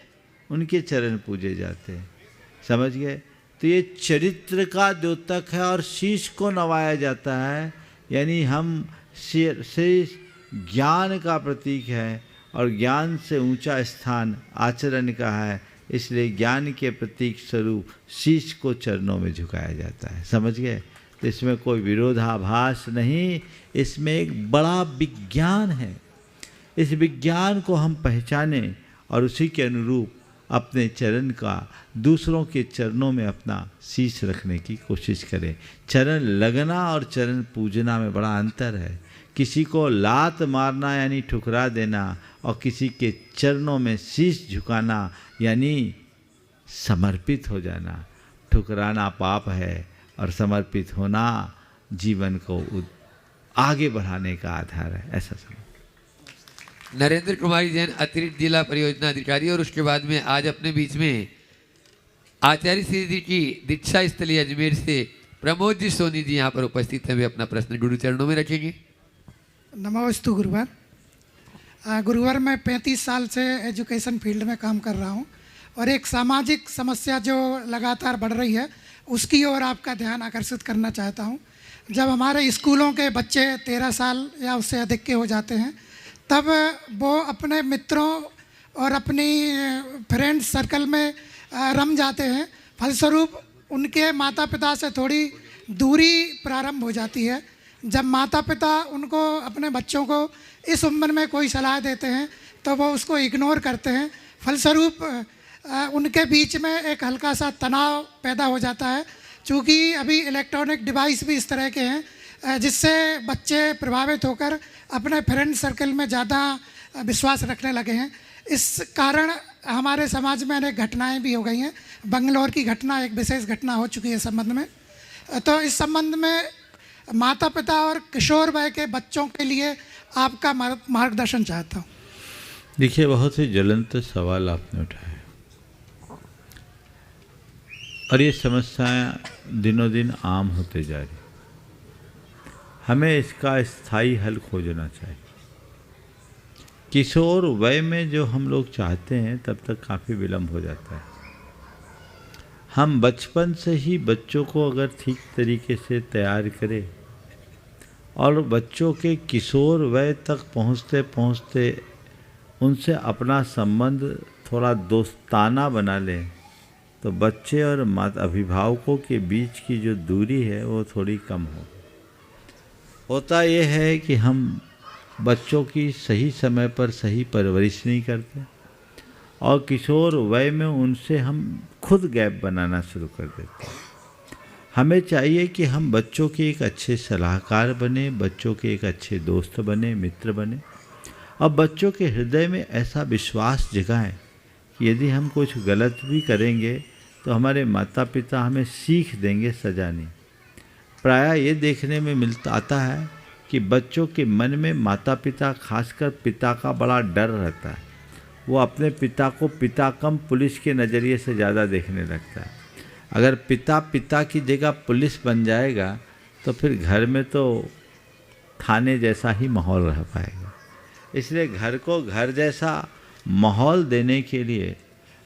उनके चरण पूजे जाते हैं। समझ गए? तो ये चरित्र का द्योतक है और शीश को नवाया जाता है। यानी हम शीश ज्ञान का प्रतीक है, और ज्ञान से ऊंचा स्थान आचरण का है। इसलिए ज्ञान के प्रतीक स्वरूप शीश को चरणों में झुकाया जाता है। समझ गए? तो इसमें कोई विरोधाभास नहीं, इसमें एक बड़ा विज्ञान है। इस विज्ञान को हम पहचानें और उसी के अनुरूप अपने चरण का दूसरों के चरणों में अपना शीश रखने की कोशिश करें। चरण लगना और चरण पूजना में बड़ा अंतर है। किसी को लात मारना यानी ठुकरा देना, और किसी के चरणों में शीश झुकाना यानी समर्पित हो जाना। ठुकराना पाप है और समर्पित होना जीवन को आगे बढ़ाने का आधार है। ऐसा समझ। नरेंद्र कुमारी जैन अतिरिक्त जिला परियोजना अधिकारी, और उसके बाद में आज अपने बीच में आचार्य श्री जी की दीक्षा स्थली अजमेर से प्रमोद जी सोनी जी यहाँ पर उपस्थित हैं। वे अपना प्रश्न गुरु चरणों में रखेंगे। नमोस्तु गुरुवर। गुरुवर, मैं 35 साल से एजुकेशन फील्ड में काम कर रहा हूँ, और एक सामाजिक समस्या जो लगातार बढ़ रही है उसकी ओर आपका ध्यान आकर्षित करना चाहता हूँ। जब हमारे स्कूलों के बच्चे 13 साल या उससे अधिक के हो जाते हैं, तब वो अपने मित्रों और अपनी फ्रेंड सर्कल में रम जाते हैं। फलस्वरूप उनके माता पिता से थोड़ी दूरी प्रारंभ हो जाती है। जब माता पिता उनको, अपने बच्चों को इस उम्र में कोई सलाह देते हैं तो वो उसको इग्नोर करते हैं। फलस्वरूप उनके बीच में एक हल्का सा तनाव पैदा हो जाता है। चूँकि अभी इलेक्ट्रॉनिक डिवाइस भी इस तरह के हैं जिससे बच्चे प्रभावित होकर अपने फ्रेंड सर्कल में ज़्यादा विश्वास रखने लगे हैं। इस कारण हमारे समाज में अनेक घटनाएं भी हो गई हैं। बंगलौर की घटना एक विशेष घटना हो चुकी है इस संबंध में। तो इस संबंध में माता पिता और किशोर वय के बच्चों के लिए आपका मार्गदर्शन चाहता हूँ। देखिए, बहुत ही ज्वलंत सवाल आपने उठाया और ये समस्याएं दिनों दिन आम होते जा रही। हमें इसका स्थायी हल खोजना चाहिए। किशोर वय में जो हम लोग चाहते हैं तब तक काफ़ी विलम्ब हो जाता है। हम बचपन से ही बच्चों को अगर ठीक तरीके से तैयार करें और बच्चों के किशोर वय तक पहुँचते पहुँचते उनसे अपना संबंध थोड़ा दोस्ताना बना लें तो बच्चे और माता अभिभावकों के बीच की जो दूरी है वो थोड़ी कम हो। होता ये है कि हम बच्चों की सही समय पर सही परवरिश नहीं करते और किशोर वय में उनसे हम खुद गैप बनाना शुरू कर देते हैं। हमें चाहिए कि हम बच्चों के एक अच्छे सलाहकार बने, बच्चों के एक अच्छे दोस्त बने, मित्र बने और बच्चों के हृदय में ऐसा विश्वास जगाएं कि यदि हम कुछ गलत भी करेंगे तो हमारे माता पिता हमें सीख देंगे, सजा नहीं। प्रायः ये देखने में आता है कि बच्चों के मन में माता पिता, खासकर पिता का बड़ा डर रहता है। वो अपने पिता को पिता कम पुलिस के नज़रिए से ज़्यादा देखने लगता है। अगर पिता पिता की जगह पुलिस बन जाएगा तो फिर घर में तो थाने जैसा ही माहौल रह पाएगा। इसलिए घर को घर जैसा माहौल देने के लिए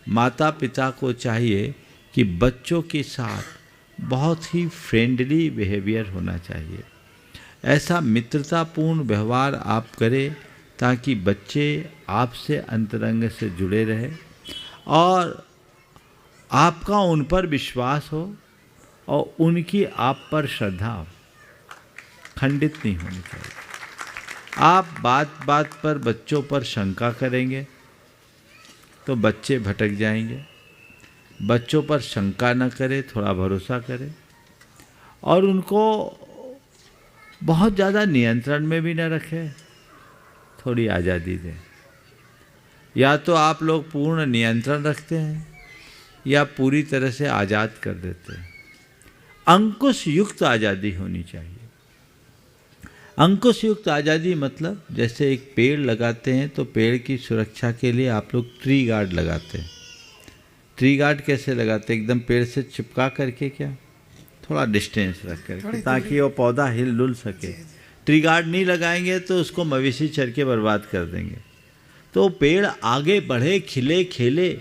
माता पिता को चाहिए कि बच्चों के साथ बहुत ही फ्रेंडली बिहेवियर होना चाहिए। ऐसा मित्रतापूर्ण व्यवहार आप करें ताकि बच्चे आपसे अंतरंग से जुड़े रहें और आपका उन पर विश्वास हो और उनकी आप पर श्रद्धा हो, खंडित नहीं होनी चाहिए। आप बात बात पर बच्चों पर शंका करेंगे तो बच्चे भटक जाएंगे। बच्चों पर शंका न करें, थोड़ा भरोसा करें और उनको बहुत ज़्यादा नियंत्रण में भी न रखें, थोड़ी आज़ादी दें। या तो आप लोग पूर्ण नियंत्रण रखते हैं या पूरी तरह से आज़ाद कर देते हैं। अंकुश युक्त आज़ादी होनी चाहिए। अंकुश युक्त आज़ादी मतलब जैसे एक पेड़ लगाते हैं तो पेड़ की सुरक्षा के लिए आप लोग ट्री गार्ड लगाते हैं। ट्री गार्ड कैसे लगाते हैं? एकदम पेड़ से चिपका करके, क्या थोड़ा डिस्टेंस रख कर ताकि वो पौधा हिल डुल सके। ट्री गार्ड नहीं लगाएंगे तो उसको मवेशी चर के बर्बाद कर देंगे। तो पेड़ आगे बढ़े, खिले खेले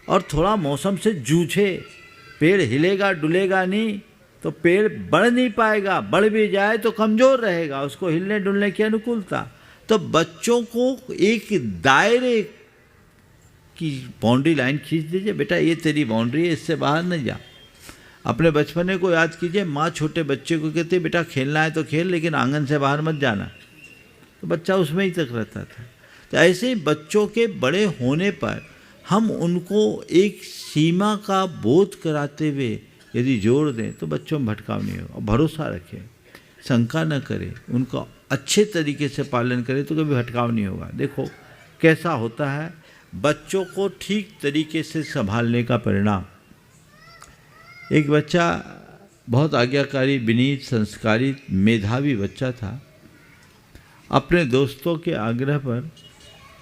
और थोड़ा मौसम से जूझे। पेड़ हिलेगा डुलेगा नहीं तो पेड़ बढ़ नहीं पाएगा, बढ़ भी जाए तो कमज़ोर रहेगा, उसको हिलने डुलने की अनुकूलता। तो बच्चों को एक दायरे की बाउंड्री लाइन खींच दीजिए, बेटा ये तेरी बाउंड्री है, इससे बाहर न जा। अपने बचपने को याद कीजिए, माँ छोटे बच्चे को कहती बेटा खेलना है तो खेल, लेकिन आंगन से बाहर मत जाना, तो बच्चा उसमें ही तक रहता था। तो ऐसे ही बच्चों के बड़े होने पर हम उनको एक सीमा का बोध कराते हुए यदि जोड़ दें तो बच्चों में भटकाव नहीं होगा। भरोसा रखें, शंका न करें, उनका अच्छे तरीके से पालन करें तो कभी भटकाव नहीं होगा। देखो कैसा होता है, बच्चों को ठीक तरीके से संभालने का परिणाम। एक बच्चा बहुत आज्ञाकारी, विनीत, संस्कारित, मेधावी बच्चा था। अपने दोस्तों के आग्रह पर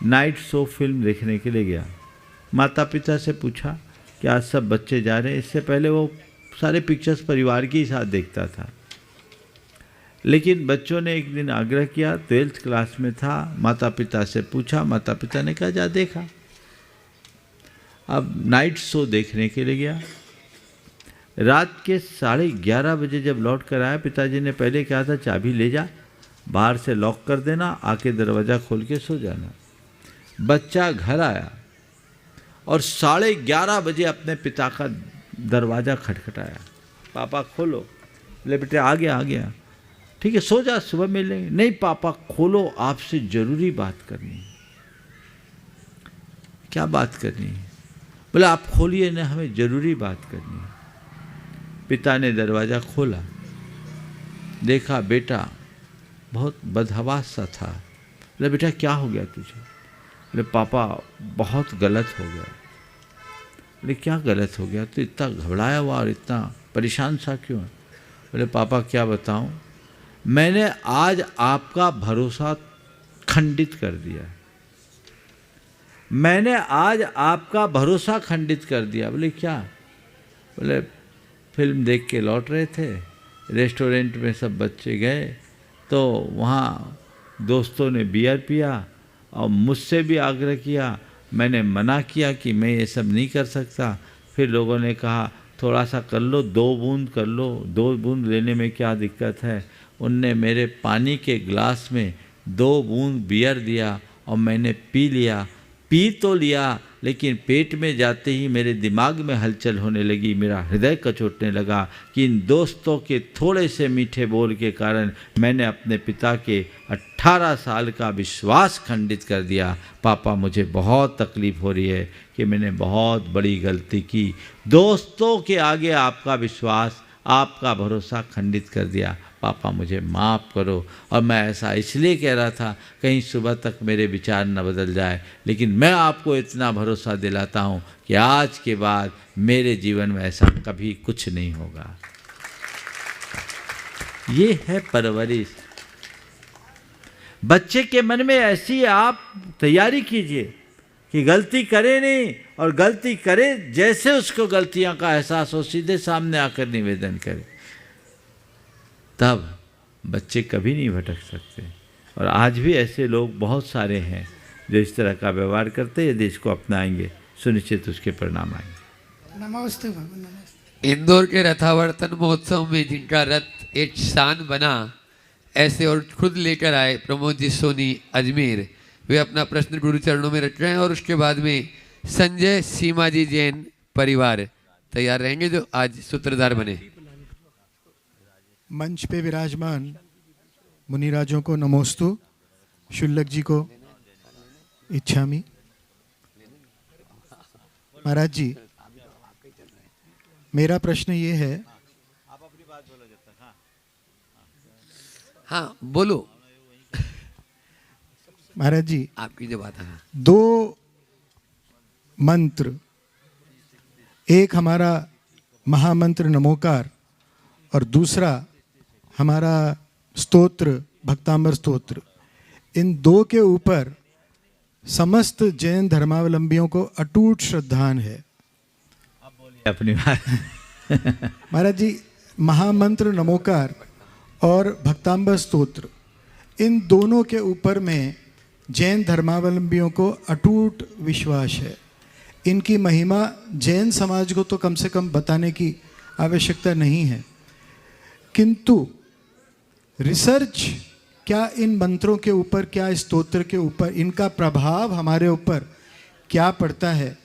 नाइट शो फिल्म देखने के लिए गया। माता पिता से पूछा कि आज सब बच्चे जा रहे हैं। इससे पहले वो सारे पिक्चर्स परिवार के ही साथ देखता था, लेकिन बच्चों ने एक दिन आग्रह किया, 12th क्लास में था। माता पिता से पूछा, माता पिता ने कहा जा देखा। अब नाइट शो देखने के लिए गया। रात के 11:30 बजे जब लौट कर आया, पिताजी ने पहले कहा था चाबी ले जा, बाहर से लॉक कर देना, आके दरवाज़ा खोल के सो जाना। बच्चा घर आया और 11:30 बजे अपने पिता का दरवाज़ा खटखटाया, पापा खोलो। बोले बेटे आ गया आ गया, ठीक है सो जा, सुबह मिलेंगे। नहीं पापा खोलो, आपसे ज़रूरी बात करनी है। क्या बात करनी है? बोले आप खोलिए ना, हमें ज़रूरी बात करनी है। पिता ने दरवाज़ा खोला, देखा बेटा बहुत बदहवास सा था। बोले बेटा क्या हो गया तुझे? बोले पापा बहुत गलत हो गया। बोले क्या गलत हो गया? तो इतना घबराया हुआ और इतना परेशान सा क्यों है? बोले पापा क्या बताऊं, मैंने आज आपका भरोसा खंडित कर दिया। मैंने आज आपका भरोसा खंडित कर दिया। बोले क्या? बोले फिल्म देख के लौट रहे थे, रेस्टोरेंट में सब बच्चे गए तो वहाँ दोस्तों ने बियर पिया और मुझसे भी आग्रह किया। मैंने मना किया कि मैं ये सब नहीं कर सकता। फिर लोगों ने कहा थोड़ा सा कर लो, 2 बूंद कर लो, 2 बूंद लेने में क्या दिक्कत है। उनने मेरे पानी के गिलास में 2 बूंद बियर दिया और मैंने पी लिया। पी तो लिया लेकिन पेट में जाते ही मेरे दिमाग में हलचल होने लगी, मेरा हृदय कचोटने लगा कि इन दोस्तों के थोड़े से मीठे बोल के कारण मैंने अपने पिता के 18 साल का विश्वास खंडित कर दिया। पापा मुझे बहुत तकलीफ़ हो रही है कि मैंने बहुत बड़ी गलती की। दोस्तों के आगे आपका विश्वास, आपका भरोसा खंडित कर दिया। पापा मुझे माफ़ करो। और मैं ऐसा इसलिए कह रहा था कहीं सुबह तक मेरे विचार न बदल जाए, लेकिन मैं आपको इतना भरोसा दिलाता हूँ कि आज के बाद मेरे जीवन में ऐसा कभी कुछ नहीं होगा। ये है परवरिश। बच्चे के मन में ऐसी आप तैयारी कीजिए कि गलती करे नहीं, और गलती करे जैसे उसको गलतियां का एहसास हो सीधे सामने आकर निवेदन करे, तब बच्चे कभी नहीं भटक सकते। और आज भी ऐसे लोग बहुत सारे हैं जो इस तरह का व्यवहार करते हैं। यदि इसको अपनाएंगे सुनिश्चित उसके परिणाम आएंगे। नमस्ते बाबू, नमस्ते। इंदौर के रथावर्तन महोत्सव में जिनका रथ एक शान बना, ऐसे और खुद लेकर आए प्रमोद जी सोनी अजमेर, वे अपना प्रश्न गुरु चरणों में रख रहे हैं। और उसके बाद में संजय सीमा जी जैन परिवार तैयार रहेंगे जो आज सूत्रधार बने। मंच पे विराजमान मुनिराजों को नमोस्तु, शुल्लक जी को इच्छामि। महाराज जी, मेरा प्रश्न ये है। हाँ बोलो। महाराज जी, आपकी जो बात है, 2 मंत्र, एक हमारा महामंत्र नमोकार और दूसरा हमारा स्तोत्र भक्तांबर स्तोत्र, इन 2 के ऊपर समस्त जैन धर्मावलंबियों को अटूट श्रद्धान है। अपनी बात। महाराज जी, महामंत्र नमोकार और भक्तांबर स्तोत्र, इन दोनों के ऊपर में जैन धर्मावलंबियों को अटूट विश्वास है। इनकी महिमा जैन समाज को तो कम से कम बताने की आवश्यकता नहीं है, किंतु रिसर्च क्या इन मंत्रों के ऊपर, क्या इस स्तोत्र के ऊपर, इनका प्रभाव हमारे ऊपर क्या पड़ता है,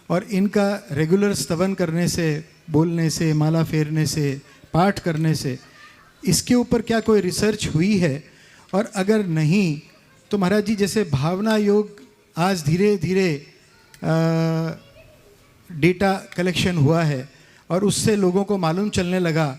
और इनका रेगुलर स्तवन करने से, बोलने से, माला फेरने से, पाठ करने से, इसके ऊपर क्या कोई रिसर्च हुई है? और अगर नहीं तो महाराज जी, जैसे भावना योग आज धीरे धीरे डेटा कलेक्शन हुआ है और उससे लोगों को मालूम चलने लगा,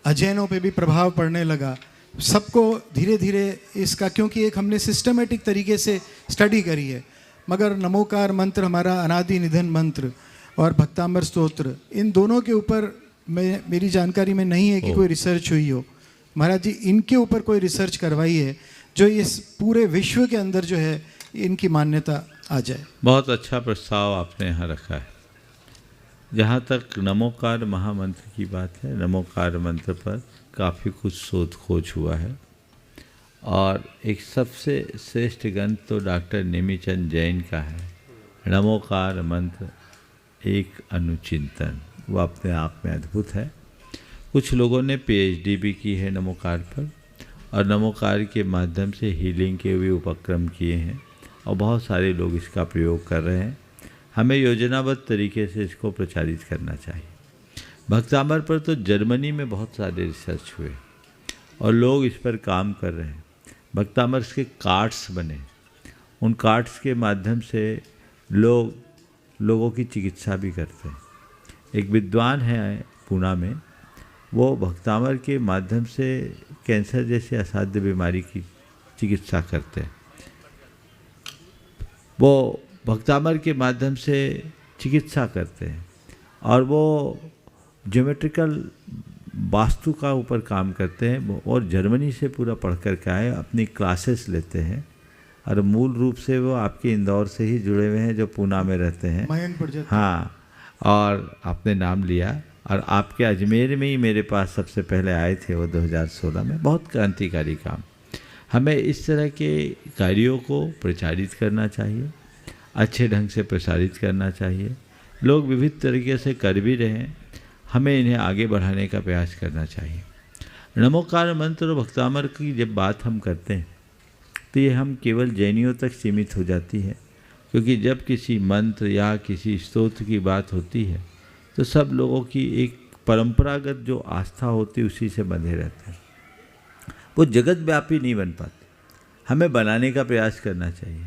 अजैनों पे भी प्रभाव पड़ने लगा, सबको धीरे धीरे इसका, क्योंकि एक हमने सिस्टमेटिक तरीके से स्टडी करी है। मगर नमोकार मंत्र हमारा अनादि निधन मंत्र और भक्तांबर स्तोत्र, इन दोनों के ऊपर मेरी जानकारी में नहीं है कि कोई रिसर्च हुई हो। महाराज जी, इनके ऊपर कोई रिसर्च करवाई है जो इस पूरे विश्व के अंदर जो है इनकी मान्यता आ जाए। बहुत अच्छा प्रस्ताव आपने यहाँ रखा है। जहाँ तक नमोकार महामंत्र की बात है, नमोकार मंत्र पर काफ़ी कुछ शोध खोज हुआ है, और एक सबसे श्रेष्ठ ग्रंथ तो डॉक्टर नेमीचंद जैन का है, नमोकार मंत्र एक अनुचिंतन। वो अपने आप में अद्भुत है। कुछ लोगों ने PhD भी की है नमोकार पर, और नमोकार के माध्यम से हीलिंग के भी उपक्रम किए हैं, और बहुत सारे लोग इसका प्रयोग कर रहे हैं। हमें योजनाबद्ध तरीके से इसको प्रचारित करना चाहिए। भक्तांबर पर तो जर्मनी में बहुत सारे रिसर्च हुए और लोग इस पर काम कर रहे हैं। भक्तांबर के कार्ड्स बने, उन कार्ड्स के माध्यम से लोगों की चिकित्सा भी करते हैं। एक विद्वान है पूना में, वो भक्तामर के माध्यम से कैंसर जैसे असाध्य बीमारी की चिकित्सा करते हैं। वो भक्तामर के माध्यम से चिकित्सा करते हैं और वो ज्योमेट्रिकल वास्तु का ऊपर काम करते हैं और जर्मनी से पूरा पढ़ कर के आए, अपनी क्लासेस लेते हैं और मूल रूप से वो आपके इंदौर से ही जुड़े हुए हैं जो पूना में रहते हैं। हाँ, और आपने नाम लिया और आपके अजमेर में ही मेरे पास सबसे पहले आए थे वो 2016 में। बहुत क्रांतिकारी काम। हमें इस तरह के कार्यों को प्रचारित करना चाहिए, अच्छे ढंग से प्रसारित करना चाहिए। लोग विविध तरीके से कर भी रहे हैं, हमें इन्हें आगे बढ़ाने का प्रयास करना चाहिए। नमोकार मंत्र और भक्तामर की जब बात हम करते हैं तो ये हम केवल जैनियों तक सीमित हो जाती है, क्योंकि जब किसी मंत्र या किसी स्तोत्र की बात होती है तो सब लोगों की एक परंपरागत जो आस्था होती है उसी से बंधे रहते हैं, वो जगत व्यापी नहीं बन पाते। हमें बनाने का प्रयास करना चाहिए।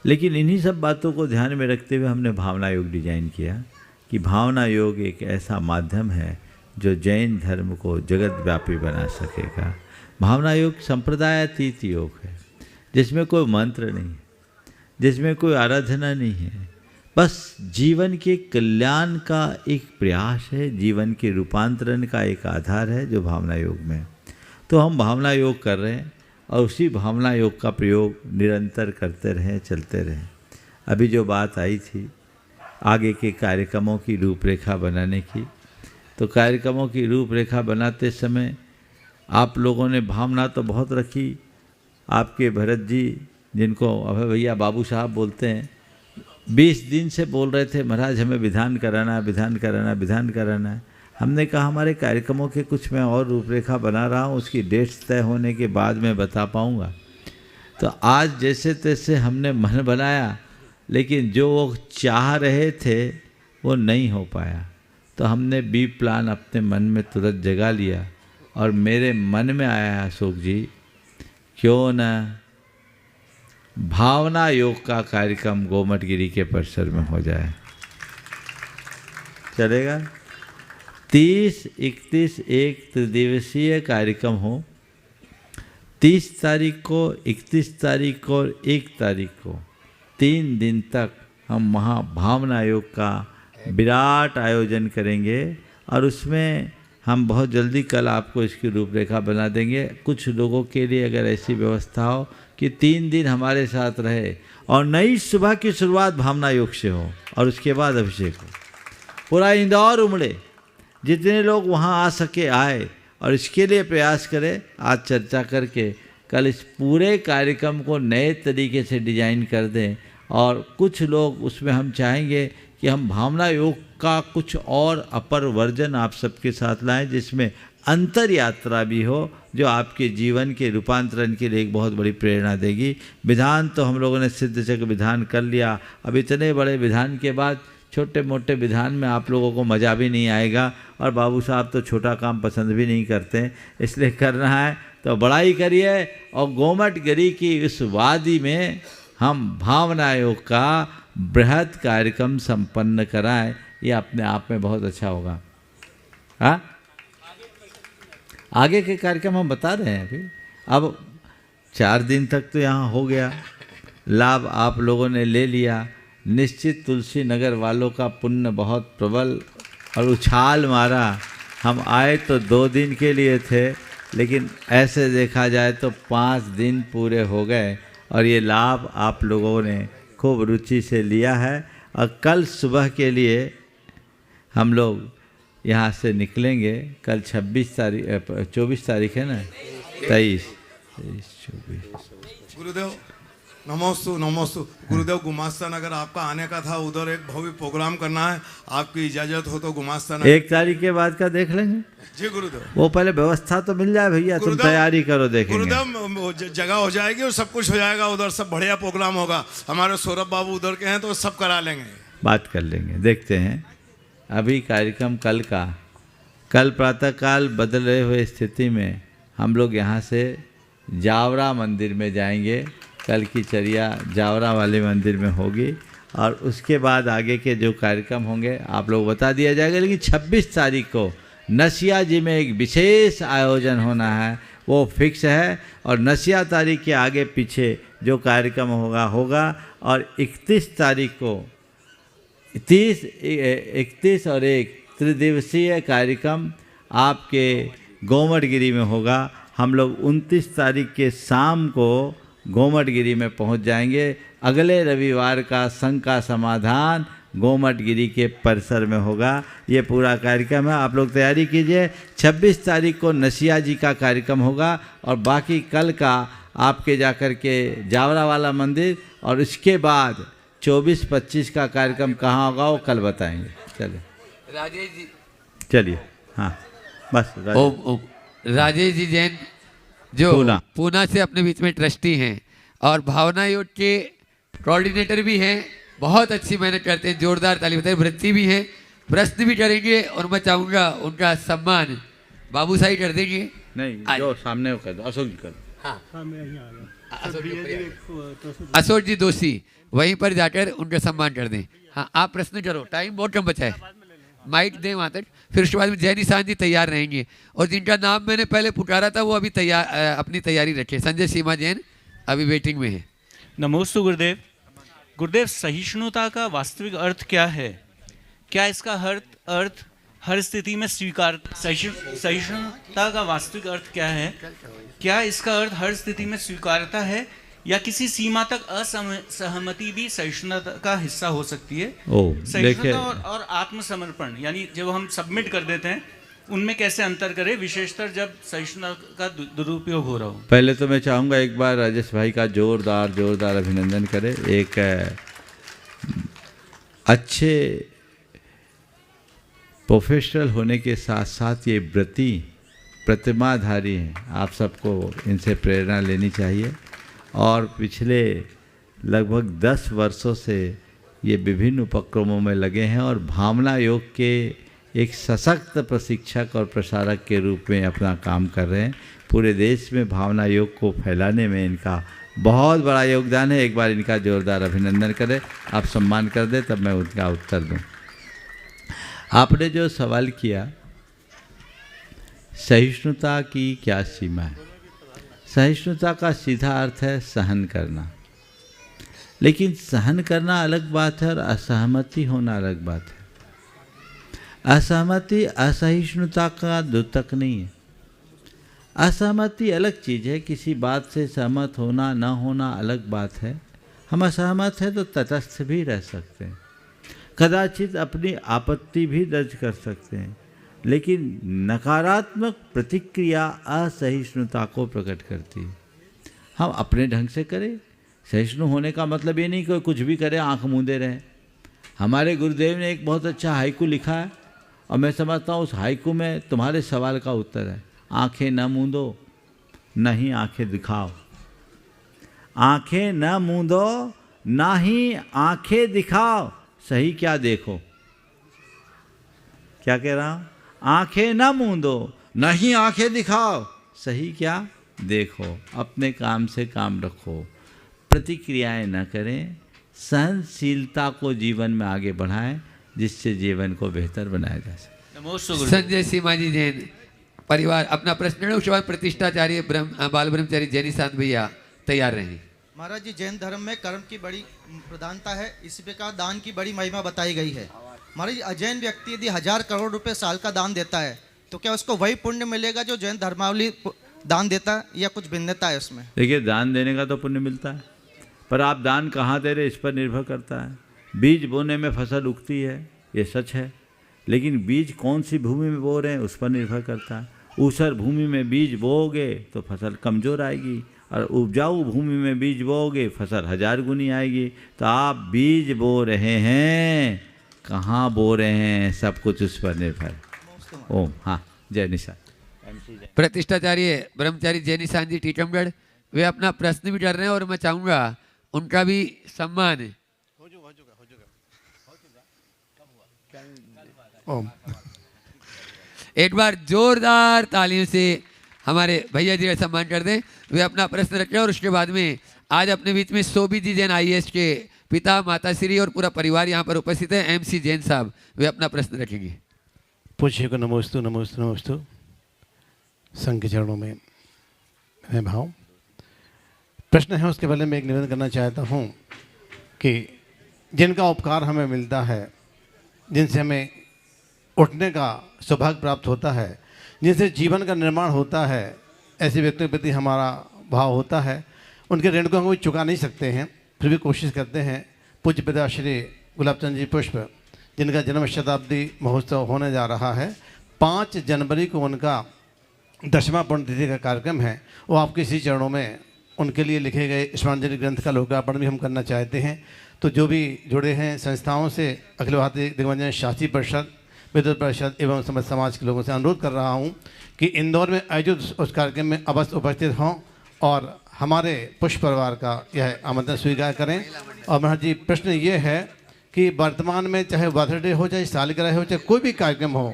लेकिन इन्हीं सब बातों को ध्यान में रखते हुए हमने भावना योग डिजाइन किया कि भावना योग एक ऐसा माध्यम है जो जैन धर्म को जगत व्यापी बना सकेगा। भावना योग संप्रदायातीत योग है, जिसमें कोई मंत्र नहीं है, जिसमें कोई आराधना नहीं है, बस जीवन के कल्याण का एक प्रयास है, जीवन के रूपांतरण का एक आधार है जो भावना योग में है। तो हम भावना योग कर रहे हैं और उसी भावना योग का प्रयोग निरंतर करते रहें, चलते रहें। अभी जो बात आई थी आगे के कार्यक्रमों की रूपरेखा बनाने की, तो कार्यक्रमों की रूपरेखा बनाते समय आप लोगों ने भावना तो बहुत रखी। आपके भरत जी, जिनको अभय भैया बाबू साहब बोलते हैं, 20 दिन से बोल रहे थे महाराज हमें विधान कराना है, विधान कराना है, विधान कराना है। हमने कहा हमारे कार्यक्रमों के कुछ मैं और रूपरेखा बना रहा हूँ, उसकी डेट्स तय होने के बाद मैं बता पाऊँगा। तो आज जैसे तैसे हमने मन बनाया, लेकिन जो वो चाह रहे थे वो नहीं हो पाया। तो हमने बी प्लान अपने मन में तुरंत जगा लिया और मेरे मन में आया अशोक जी, क्यों न भावना योग का कार्यक्रम गोमटगिरी के परिसर में हो जाए। चलेगा? 30, 31 एक त्रिदिवसीय कार्यक्रम हो। 30 तारीख को, 31 तारीख को और 1 तारीख को 3 दिन तक हम वहाँ भावना योग का विराट आयोजन करेंगे और उसमें हम बहुत जल्दी कल आपको इसकी रूपरेखा बना देंगे। कुछ लोगों के लिए अगर ऐसी व्यवस्था हो कि 3 दिन हमारे साथ रहे और नई सुबह की शुरुआत भावना योग से हो और उसके बाद अभिषेक हो, पूरा इंदौर उमड़े, जितने लोग वहाँ आ सके आए और इसके लिए प्रयास करें। आज चर्चा करके कल इस पूरे कार्यक्रम को नए तरीके से डिजाइन कर दें और कुछ लोग उसमें हम चाहेंगे कि हम भावना योग का कुछ और अपर वर्जन आप सबके साथ लाएं, जिसमें अंतर यात्रा भी हो जो आपके जीवन के रूपांतरण के लिए एक बहुत बड़ी प्रेरणा देगी। विधान तो हम लोगों ने सिद्ध चक्र विधान कर लिया, अब इतने बड़े विधान के बाद छोटे मोटे विधान में आप लोगों को मज़ा भी नहीं आएगा और बाबू साहब तो छोटा काम पसंद भी नहीं करते, इसलिए करना है तो बड़ाई करिए और गोमटगिरी की इस वादी में हम भावना योग का बृहद कार्यक्रम संपन्न कराएं। ये अपने आप में बहुत अच्छा होगा। हाँ, आगे के कार्यक्रम हम बता रहे हैं। अभी अब 4 दिन तक तो यहाँ हो गया, लाभ आप लोगों ने ले लिया। निश्चित तुलसी नगर वालों का पुण्य बहुत प्रबल और उछाल मारा। हम आए तो 2 दिन के लिए थे, लेकिन ऐसे देखा जाए तो 5 दिन पूरे हो गए और ये लाभ आप लोगों ने खूब रुचि से लिया है। और कल सुबह के लिए हम लोग यहाँ से निकलेंगे। कल 24 तारीख है ना, 23, 24। गुरुदेव नमोस्तु नमोस्तु। गुरुदेव गुमास्ता नगर आपका आने का था, उधर एक भव्य प्रोग्राम करना है, आपकी इजाजत हो तो गुमास्ता नगर 1 तारीख के बाद का देख लेंगे। जी गुरुदेव, वो पहले व्यवस्था तो मिल जाए भैया, तुम तैयारी करो, देखेंगे। गुरुदेव जगह हो जाएगी और सब कुछ हो जाएगा, उधर सब बढ़िया प्रोग्राम होगा। हमारे सौरभ बाबू उधर के हैं तो सब करा लेंगे, बात कर लेंगे, देखते हैं। अभी कार्यक्रम कल का, कल प्रातःकाल बदले हुए स्थिति में हम लोग यहाँ से जावरा मंदिर में जाएंगे। कल की चर्या जावरा वाले मंदिर में होगी और उसके बाद आगे के जो कार्यक्रम होंगे आप लोग बता दिया जाएगा। लेकिन 26 तारीख को नसिया जी में एक विशेष आयोजन होना है, वो फिक्स है। और नसिया तारीख के आगे पीछे जो कार्यक्रम होगा और 31 तारीख को 31 और 1 त्रिदिवसीय कार्यक्रम आपके गोमटगिरी में होगा। हम लोग 29 तारीख के शाम को गोमटगिरी में पहुंच जाएंगे। अगले रविवार का संघ का समाधान गोमटगिरी के परिसर में होगा। ये पूरा कार्यक्रम है, आप लोग तैयारी कीजिए। 26 तारीख को नसिया जी का कार्यक्रम होगा और बाकी कल का आपके जाकर के जावरा वाला मंदिर, और इसके बाद 24-25 का कार्यक्रम कहाँ होगा वो कल बताएंगे। चलिए राजेश जी, चलिए हाँ बस राजेश जी जैन जो पूना से अपने बीच में ट्रस्टी हैं और भावना योग के कोऑर्डिनेटर भी हैं, बहुत अच्छी मेहनत करते हैं, जोरदार ताली बजाइए। वृत्ति भी हैं, प्रश्न भी करेंगे और मैं चाहूँगा उनका सम्मान बाबू साही कर देंगे। नहीं जो सामने कर दो, अशोक जी कर दो। हाँ अशोक जी दोषी वहीं पर जाकर उनका सम्मान कर दें। हाँ आप प्रश्न करो, टाइम बहुत कम बचा है, माइक दें वहाँ तक, फिर उसके बाद में जय निशान जी तैयार रहेंगे। और जिनका नाम मैंने पहले पुकारा था वो अभी तैयार अपनी तैयारी रखे। संजय सीमा जैन अभी वेटिंग में है। नमोस्तु गुरुदेव। गुरुदेव, सहिष्णुता का वास्तविक अर्थ क्या है? क्या इसका अर्थ हर स्थिति में स्वीकार, सहिष्णुता का वास्तविक अर्थ क्या है? क्या इसका अर्थ हर स्थिति में स्वीकारता है या किसी सीमा तक असहमति भी सहिष्णुता का हिस्सा हो सकती है? सहिष्णुता और आत्मसमर्पण, यानी जब हम सबमिट कर देते हैं उनमें कैसे अंतर करें, विशेषतर जब सहिष्णुता का दुरुपयोग हो रहा हो? पहले तो मैं चाहूँगा एक बार राजेश भाई का जोरदार अभिनंदन करें। एक अच्छे प्रोफेशनल होने के साथ साथ ये व्रती प्रतिमाधारी हैं, आप सबको इनसे प्रेरणा लेनी चाहिए। और पिछले लगभग 10 वर्षों से ये विभिन्न उपक्रमों में लगे हैं और भावना योग के एक सशक्त प्रशिक्षक और प्रसारक के रूप में अपना काम कर रहे हैं। पूरे देश में भावना योग को फैलाने में इनका बहुत बड़ा योगदान है। एक बार इनका जोरदार अभिनंदन करें। आप सम्मान कर दें तब मैं उनका उत्तर दूं। आपने जो सवाल किया सहिष्णुता की क्या सीमा है, सहिष्णुता का सीधा अर्थ है सहन करना, लेकिन सहन करना अलग बात है और असहमति होना अलग बात है। असहमति असहिष्णुता का द्योतक नहीं है। असहमति अलग चीज़ है, किसी बात से सहमत होना न होना अलग बात है। हम असहमत हैं तो तटस्थ भी रह सकते हैं, कदाचित अपनी आपत्ति भी दर्ज कर सकते हैं, लेकिन नकारात्मक प्रतिक्रिया असहिष्णुता को प्रकट करती है। हम अपने ढंग से करें। सहिष्णु होने का मतलब ये नहीं कि कुछ भी करें आंख मूंदे रहें। हमारे गुरुदेव ने एक बहुत अच्छा हाइकू लिखा है और मैं समझता हूँ उस हाइकू में तुम्हारे सवाल का उत्तर है। आंखें न मूंदो, न ही आंखें दिखाओ। आंखें न मूंदो, ना ही आंखें दिखाओ। सही क्या देखो, क्या कह रहा हूँ? आंखें न मूंदो, न ही आंखें दिखाओ। सही क्या देखो, अपने काम से काम रखो, प्रतिक्रियाएं न करें, सहनशीलता को जीवन में आगे बढ़ाएं जिससे जीवन को बेहतर बनाया जा सके। संजय सीमा जी जैन परिवार अपना प्रश्न है, उसके बाद प्रतिष्ठाचार्य बाल ब्रह्मचारी जैन निशांत भैया तैयार रहें। महाराज जी, जैन धर्म में कर्म की बड़ी प्रधानता है, इसी प्रकार दान की बड़ी महिमा बताई गई है। महाराज जी, अजैन व्यक्ति यदि 1000 करोड़ रुपए साल का दान देता है तो क्या उसको वही पुण्य मिलेगा जो जैन धर्मावली दान देता है या कुछ भिन्नता है उसमें? देखिए, दान देने का तो पुण्य मिलता है, पर आप दान कहाँ दे रहे इस पर निर्भर करता है। बीज बोने में फसल उगती है, ये सच है, लेकिन बीज कौन सी भूमि में बो रहे हैं उस पर निर्भर करता है। ऊसर भूमि में बीज बोओगे तो फसल कमज़ोर आएगी, और उपजाऊ भूमि में बीज बोओगे फसल 1000 गुनी आएगी। तो आप बीज बो रहे हैं, कहाँ बो रहे हैं, सब कुछ उस पर निर्भर। ओम हाँ, जय निशान। प्रतिष्ठाचार्य ब्रह्मचारी जय निशान जी टीकमगढ़, वे अपना प्रश्न भी कर रहे हैं और मैं चाहूँगा उनका भी सम्मान। एक बार जोरदार तालियों से हमारे भैया जी का सम्मान कर दें। वे अपना प्रश्न रखें और उसके बाद में आज अपने बीच में सोबी जी जैन IAS के पिता, माता श्री और पूरा परिवार यहाँ पर उपस्थित है। MC जैन साहब वे अपना प्रश्न रखेंगे। पूज्य को नमोस्तु नमोस्तु नमोस्तु। संघ के चरणों में है भाव। प्रश्न है, उसके पहले मैं एक निवेदन करना चाहता हूँ कि जिनका उपकार हमें मिलता है, जिनसे हमें उठने का सौभाग्य प्राप्त होता है, जिनसे जीवन का निर्माण होता है, ऐसे व्यक्तियों के प्रति हमारा भाव होता है, उनके ऋण को हम कोई चुका नहीं सकते हैं, फिर भी कोशिश करते हैं। पूज्य पिता श्री गुलाबचंद जी पुष्प, जिनका जन्म शताब्दी महोत्सव होने जा रहा है, 5 जनवरी को उनका 10वां पुण्यतिथि का कार्यक्रम है। वो आपके इसी चरणों में उनके लिए लिखे गए स्मरणांजलि ग्रंथ का लोकार्पण भी हम करना चाहते हैं। तो जो भी जुड़े हैं संस्थाओं से, अखिल भारतीय दिग्वंजन शास्त्री परिषद, विद्युत परिषद एवं समस्त समाज के लोगों से अनुरोध कर रहा हूँ कि इंदौर में आयोजित उस कार्यक्रम में अवश्य उपस्थित हों और हमारे पुष्प परिवार का यह आमंत्रण स्वीकार करें। और महाराज जी, प्रश्न ये है कि वर्तमान में चाहे बर्थडे हो, चाहे सालगिरह हो, चाहे कोई भी कार्यक्रम हो,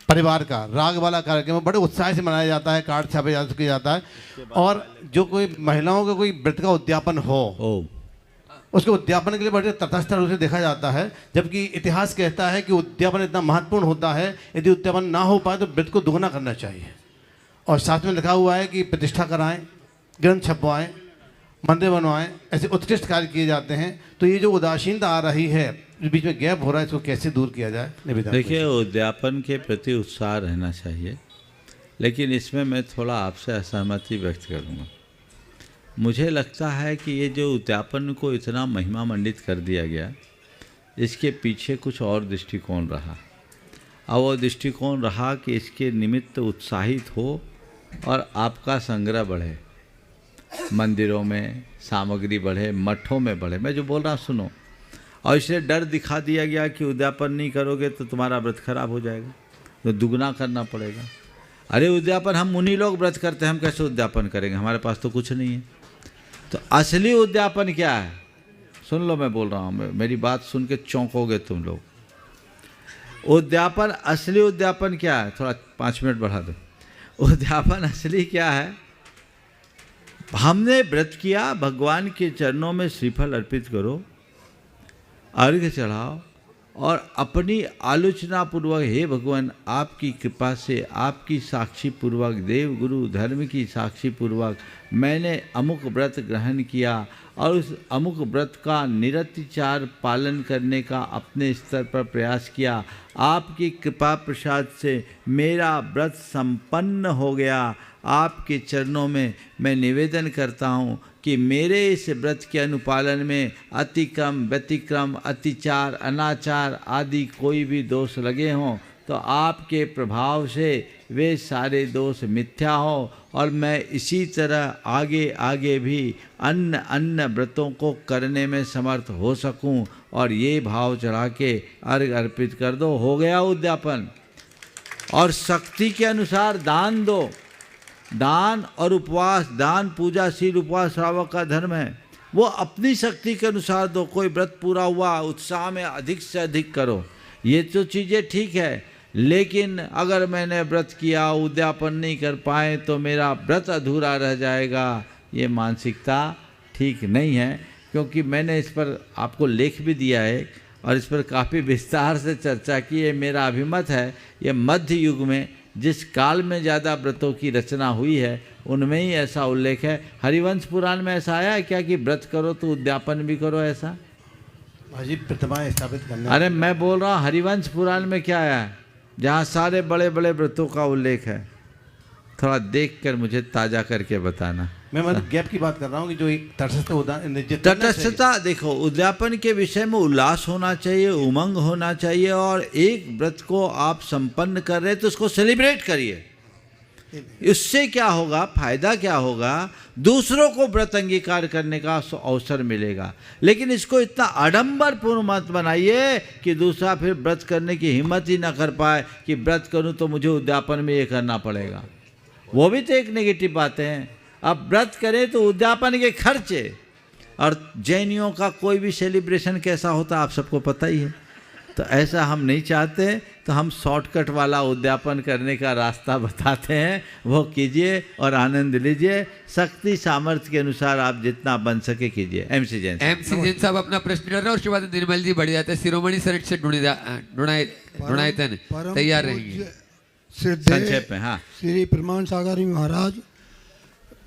परिवार का राग वाला कार्यक्रम बड़े उत्साह से मनाया जाता है, कार्ड छापे जाता है, और जो कोई महिलाओं का कोई व्रत का उद्यापन हो उसके उद्यापन के लिए बड़े तटस्थ रूप से देखा जाता है, जबकि इतिहास कहता है कि उद्यापन इतना महत्वपूर्ण होता है, यदि उद्यापन ना हो पाए तो व्रत को दोगुना करना चाहिए। और साथ में लिखा हुआ है कि प्रतिष्ठा कराएं, ग्रंथ छपवाएं, मंदिर बनवाएं, ऐसे उत्कृष्ट कार्य किए जाते हैं। तो ये जो उदासीनता आ रही है, बीच में गैप हो रहा है, इसको कैसे दूर किया जाए? देखिए, उद्यापन के प्रति उत्साह रहना चाहिए, लेकिन इसमें मैं थोड़ा आपसे असहमति व्यक्त करूँगा। मुझे लगता है कि ये जो उद्यापन को इतना महिमा मंडित कर दिया गया, इसके पीछे कुछ और दृष्टिकोण रहा, और वो दृष्टिकोण रहा कि इसके निमित्त उत्साहित हो और आपका संग्रह बढ़े, मंदिरों में सामग्री बढ़े, मठों में बढ़े। मैं जो बोल रहा हूँ सुनो। और इसलिए डर दिखा दिया गया कि उद्यापन नहीं करोगे तो तुम्हारा व्रत खराब हो जाएगा, तो दुगना करना पड़ेगा। अरे उद्यापन हम उन्हीं लोग व्रत करते हैं, हम कैसे उद्यापन करेंगे? हमारे पास तो कुछ नहीं है। तो असली उद्यापन क्या है? सुन लो, मैं बोल रहा हूँ, मेरी बात सुन के चौंकोगे तुम लोग। उद्यापन, असली उद्यापन क्या है? थोड़ा 5 मिनट बढ़ा दो। उद्यापन असली क्या है? हमने व्रत किया, भगवान के चरणों में श्रीफल अर्पित करो, अर्घ्य चढ़ाओ और अपनी आलोचना पूर्वक, हे भगवान आपकी कृपा से, आपकी साक्षी पूर्वक, देव गुरु धर्म की साक्षी पूर्वक मैंने अमुक व्रत ग्रहण किया और उस अमुक व्रत का निरतिचार पालन करने का अपने स्तर पर प्रयास किया। आपकी कृपा प्रसाद से मेरा व्रत संपन्न हो गया। आपके चरणों में मैं निवेदन करता हूँ कि मेरे इस व्रत के अनुपालन में अतिक्रम, व्यतिक्रम, अतिचार, अनाचार आदि कोई भी दोष लगे हों तो आपके प्रभाव से वे सारे दोष मिथ्या हों और मैं इसी तरह आगे आगे भी अन्य व्रतों को करने में समर्थ हो सकूं। और ये भाव चढ़ा के अर्घ अर्पित कर दो, हो गया उद्यापन। और शक्ति के अनुसार दान दो। दान और उपवास, दान पूजाशील, उपवास श्रावक का धर्म है। वो अपनी शक्ति के अनुसार दो। कोई व्रत पूरा हुआ, उत्साह में अधिक से अधिक करो, ये तो चीज़ें ठीक है। लेकिन अगर मैंने व्रत किया, उद्यापन नहीं कर पाए तो मेरा व्रत अधूरा रह जाएगा, ये मानसिकता ठीक नहीं है। क्योंकि मैंने इस पर आपको लेख भी दिया है और इस पर काफ़ी विस्तार से चर्चा की है। मेरा अभिमत है, ये मध्य युग में जिस काल में ज़्यादा व्रतों की रचना हुई है उनमें ही ऐसा उल्लेख है। हरिवंश पुराण में ऐसा आया है क्या कि व्रत करो तो उद्यापन भी करो? ऐसा भाजी प्रतिमाएं स्थापित करने। अरे मैं बोल रहा हूँ हरिवंश पुराण में क्या आया है, जहाँ सारे बड़े बड़े व्रतों का उल्लेख है। थोड़ा देख कर मुझे ताज़ा करके बताना। मैं मतलब गैप की बात कर रहा हूँ कि जो एक तटस्थता, देखो उद्यापन के विषय में उल्लास होना चाहिए, उमंग होना चाहिए। और एक व्रत को आप संपन्न कर रहे तो उसको सेलिब्रेट करिए। इससे क्या होगा, फायदा क्या होगा? दूसरों को व्रत अंगीकार करने का अवसर मिलेगा। लेकिन इसको इतना आडंबरपूर्ण मत बनाइए कि दूसरा फिर व्रत करने की हिम्मत ही ना कर पाए कि व्रत करूं तो मुझे उद्यापन में ये करना पड़ेगा। वो भी तो एक नेगेटिव बात है। अब व्रत करें तो उद्यापन के खर्चे। और जैनियों का कोई भी सेलिब्रेशन कैसा होता है आप सबको पता ही है। तो ऐसा हम नहीं चाहते, तो हम शॉर्टकट वाला उद्यापन करने का रास्ता बताते हैं, वो कीजिए और आनंद लीजिए। शक्ति सामर्थ्य के अनुसार आप जितना बन सके कीजिए। MC जैन साहब अपना प्रश्न कर रहे हैं और उसके बाद निर्मल जी बढ़ जाते हैं। शिरोमणि सर से ढूंढाए गुणायतन तैयार रहेंगे। संक्षेप में, हाँ। श्री प्रमाण सागर जी महाराज,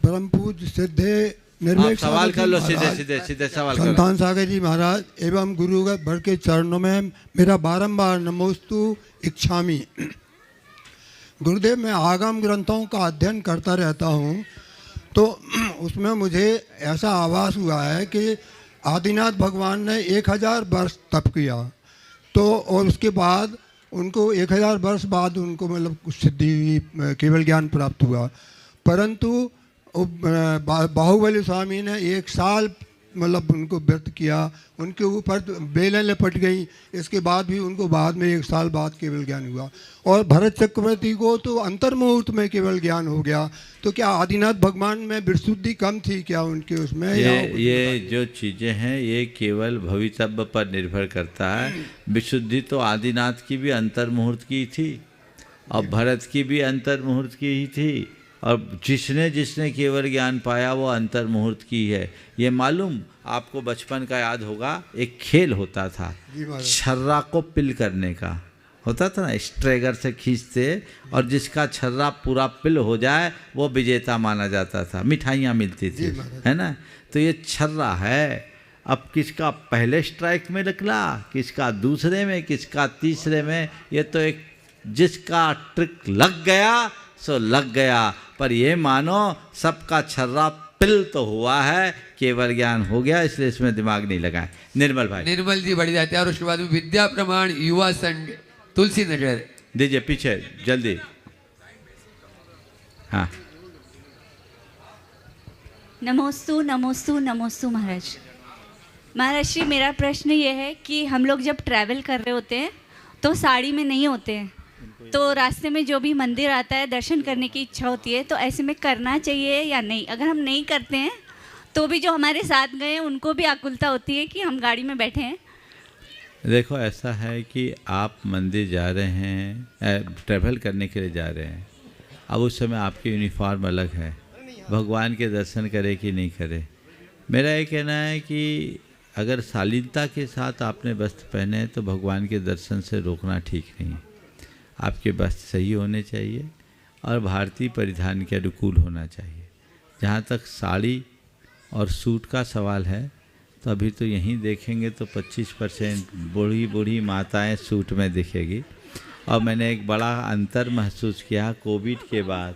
परम पूज्य सिद्धे निर्मल सवाल कर लो, सीधे सवाल करो। संतान सागर जी महाराज एवं गुरु भर के चरणों में मेरा बारंबार नमोस्तु इच्छामि। गुरुदेव, मैं आगम ग्रंथों का अध्ययन करता रहता हूँ, तो उसमें मुझे ऐसा आभास हुआ है कि आदिनाथ भगवान ने 1000 वर्ष तप किया, तो और उसके बाद उनको 1000 वर्ष बाद उनको मतलब सिद्धि केवल ज्ञान प्राप्त हुआ, परंतु बाहुबली स्वामी ने 1 साल मतलब उनको व्रत किया, उनके ऊपर बेलें लपट गई, इसके बाद भी उनको बाद में 1 साल बाद केवल ज्ञान हुआ। और भरत चक्रवर्ती को तो अंतर्मुहूर्त में केवल ज्ञान हो गया। तो क्या आदिनाथ भगवान में विशुद्धि कम थी क्या उनके उसमें? ये जो चीज़ें हैं ये केवल भवितव्य पर निर्भर करता है। विशुद्धि तो आदिनाथ की भी अंतर्मुहूर्त की थी और भरत की भी अंतर्मुहूर्त की ही थी, और जिसने केवल ज्ञान पाया वो अंतर मुहूर्त की है। ये मालूम आपको बचपन का याद होगा, एक खेल होता था छर्रा को पिल करने का, होता था ना, स्ट्रेगर से खींचते और जिसका छर्रा पूरा पिल हो जाए वो विजेता माना जाता था, मिठाइयाँ मिलती थी, है ना। तो ये छर्रा है, अब किसका पहले स्ट्राइक में निकला, किसका दूसरे में, किसका तीसरे में, ये तो एक जिसका ट्रिक लग गया सो लग गया। पर ये मानो सबका छर्रा पिल तो हुआ है, केवल ज्ञान हो गया, इसलिए इसमें दिमाग नहीं लगाए। निर्मल भाई। निर्मल जी बढ़ जाते हैं, और उसके बाद में विद्या प्रमाण युवा संघ तुलसी नगर दीजिए पीछे जल्दी। हाँ, नमोस्तु नमोस्तु नमोस्तु महाराज। महाराज श्री, मेरा प्रश्न ये है कि हम लोग जब ट्रैवल कर रहे होते हैं तो साड़ी में नहीं होते हैं, तो रास्ते में जो भी मंदिर आता है दर्शन करने की इच्छा होती है, तो ऐसे में करना चाहिए या नहीं? अगर हम नहीं करते हैं तो भी जो हमारे साथ गए हैं उनको भी आकुलता होती है कि हम गाड़ी में बैठे हैं। देखो ऐसा है कि आप मंदिर जा रहे हैं, ट्रैवल करने के लिए जा रहे हैं, अब उस समय आपकी यूनिफॉर्म अलग है, भगवान के दर्शन करे कि नहीं करे। मेरा ये कहना है कि अगर शालीनता के साथ आपने वस्त्र पहने हैं तो भगवान के दर्शन से रोकना ठीक नहीं। आपके वस्त्र सही होने चाहिए और भारतीय परिधान के अनुकूल होना चाहिए। जहाँ तक साड़ी और सूट का सवाल है तो अभी तो यहीं देखेंगे तो 25% बूढ़ी माताएं सूट में दिखेगी, और मैंने एक बड़ा अंतर महसूस किया कोविड के बाद,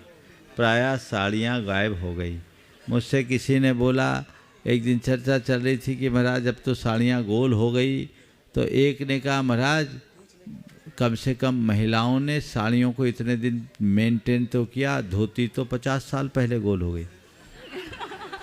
प्रायः साड़ियाँ गायब हो गई। मुझसे किसी ने बोला, एक दिन चर्चा चल रही थी कि महाराज अब तो साड़ियाँ गोल हो गई, तो एक ने कहा महाराज कम से कम महिलाओं ने साड़ियों को इतने दिन मेंटेन तो किया, धोती तो 50 साल पहले गोल हो गई।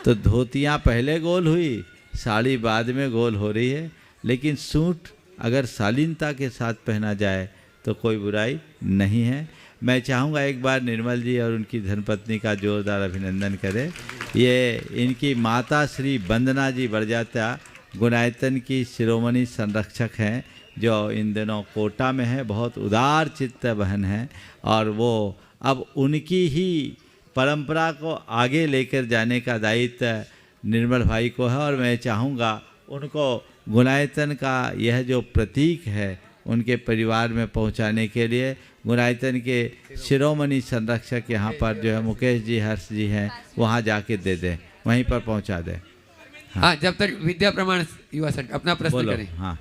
तो धोतियाँ पहले गोल हुई, साड़ी बाद में गोल हो रही है। लेकिन सूट अगर शालीनता के साथ पहना जाए तो कोई बुराई नहीं है। मैं चाहूँगा एक बार निर्मल जी और उनकी धर्मपत्नी का जोरदार अभिनंदन करें। ये इनकी माता श्री वंदना जी बड़जात्या गुणायतन की शिरोमणि संरक्षक हैं, जो इन दिनों कोटा में है, बहुत उदार चित्त बहन है, और वो अब उनकी ही परंपरा को आगे लेकर जाने का दायित्व निर्मल भाई को है। और मैं चाहूँगा उनको गुणायतन का यह जो प्रतीक है उनके परिवार में पहुंचाने के लिए गुणायतन के शिरोमणि संरक्षक यहाँ पर जो है मुकेश जी, हर्ष जी हैं, वहाँ जाके दे दें, वहीं पर पहुँचा दें। हाँ, जब तक विद्या प्रमाण युवा संघ अपना प्रश्न करें। हाँ,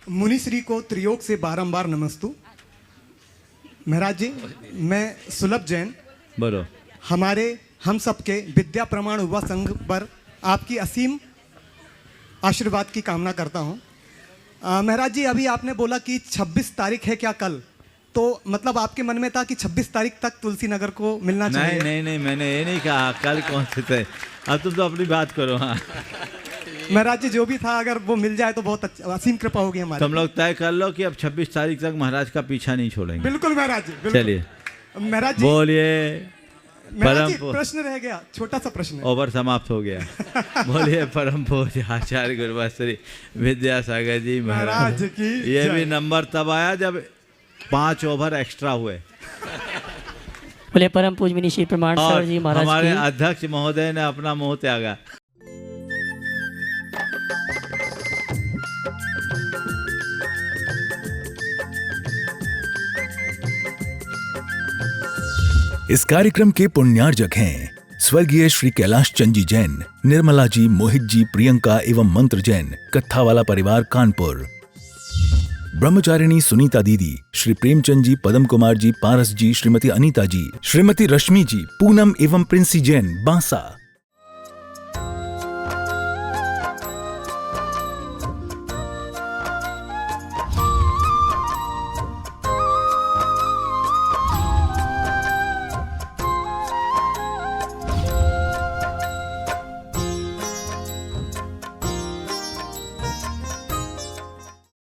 मुनिश्री को त्रियोग से बारंबार नमस्तु। महाराज जी, मैं सुलभ जैन, बोलो। हम सबके विद्या प्रमाण युवा संघ पर आपकी असीम आशीर्वाद की कामना करता हूँ। महाराज जी, अभी आपने बोला कि 26 तारीख है क्या कल, तो मतलब आपके मन में था कि 26 तारीख तक तुलसी नगर को मिलना चाहिए? नहीं, मैंने ये नहीं कहा कल कौन से थे, अब तुम तो अपनी बात करो। हाँ महाराज जी, जो भी था अगर वो मिल जाए तो बहुत अच्छा, असीम कृपा होगी हमारी। तुम लोग तय कर लो कि अब 26 तारीख तक महाराज का पीछा नहीं छोड़ेंगे। बिल्कुल महाराज जी, चलिए महाराज जी बोलिए। महाराज जी, प्रश्न रह गया, छोटा सा प्रश्न है। ओवर समाप्त हो गया। बोलिए परम पूज्य आचार्य गुरुवासरी विद्यासागर जी महाराज की ये भी नंबर तब आया जब 5 ओवर एक्स्ट्रा हुए। बोले परम पूज्य मुनि श्री प्रमाण सर जी महाराज हमारे अध्यक्ष महोदय ने अपना मोह त्यागा। इस कार्यक्रम के पुण्यार्जक हैं स्वर्गीय श्री कैलाश चंद जी जैन, निर्मला जी, मोहित जी, प्रियंका एवं मंत्र जैन, कत्थावाला परिवार कानपुर। ब्रह्मचारिणी सुनीता दीदी, श्री प्रेमचंद जी, पदम कुमार जी, पारस जी, श्रीमती अनीता जी, श्रीमती रश्मि जी, पूनम एवं प्रिंसी जैन, बांसा।